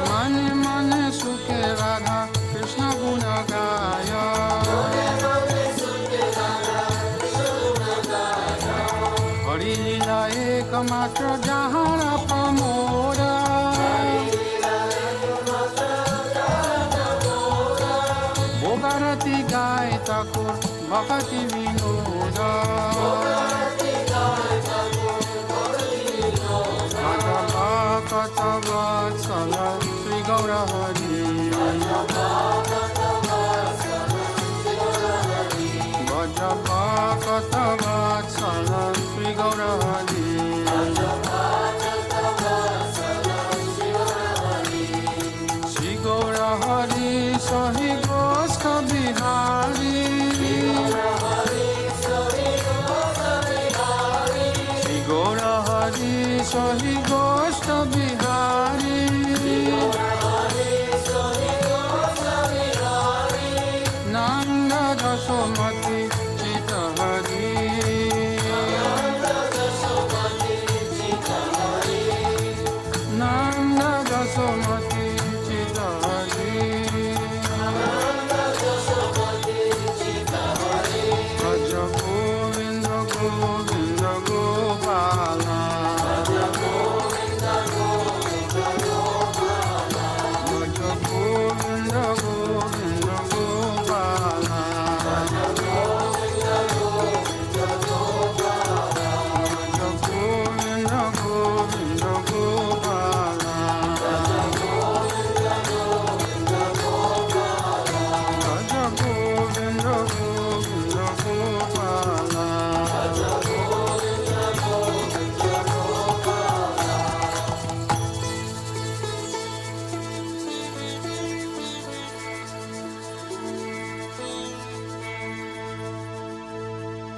Mane Mane Sukhe Radha Krishna Guna Gaya Hari Lila Ekamatra Jahara Pamora Bogarati Gai Thakur Bhakti Vinoda Madhava Katavatsala Sri Gaura Hari Madhava Katavatsala Sri Gaura Hari Sri Gaura Hari Sahi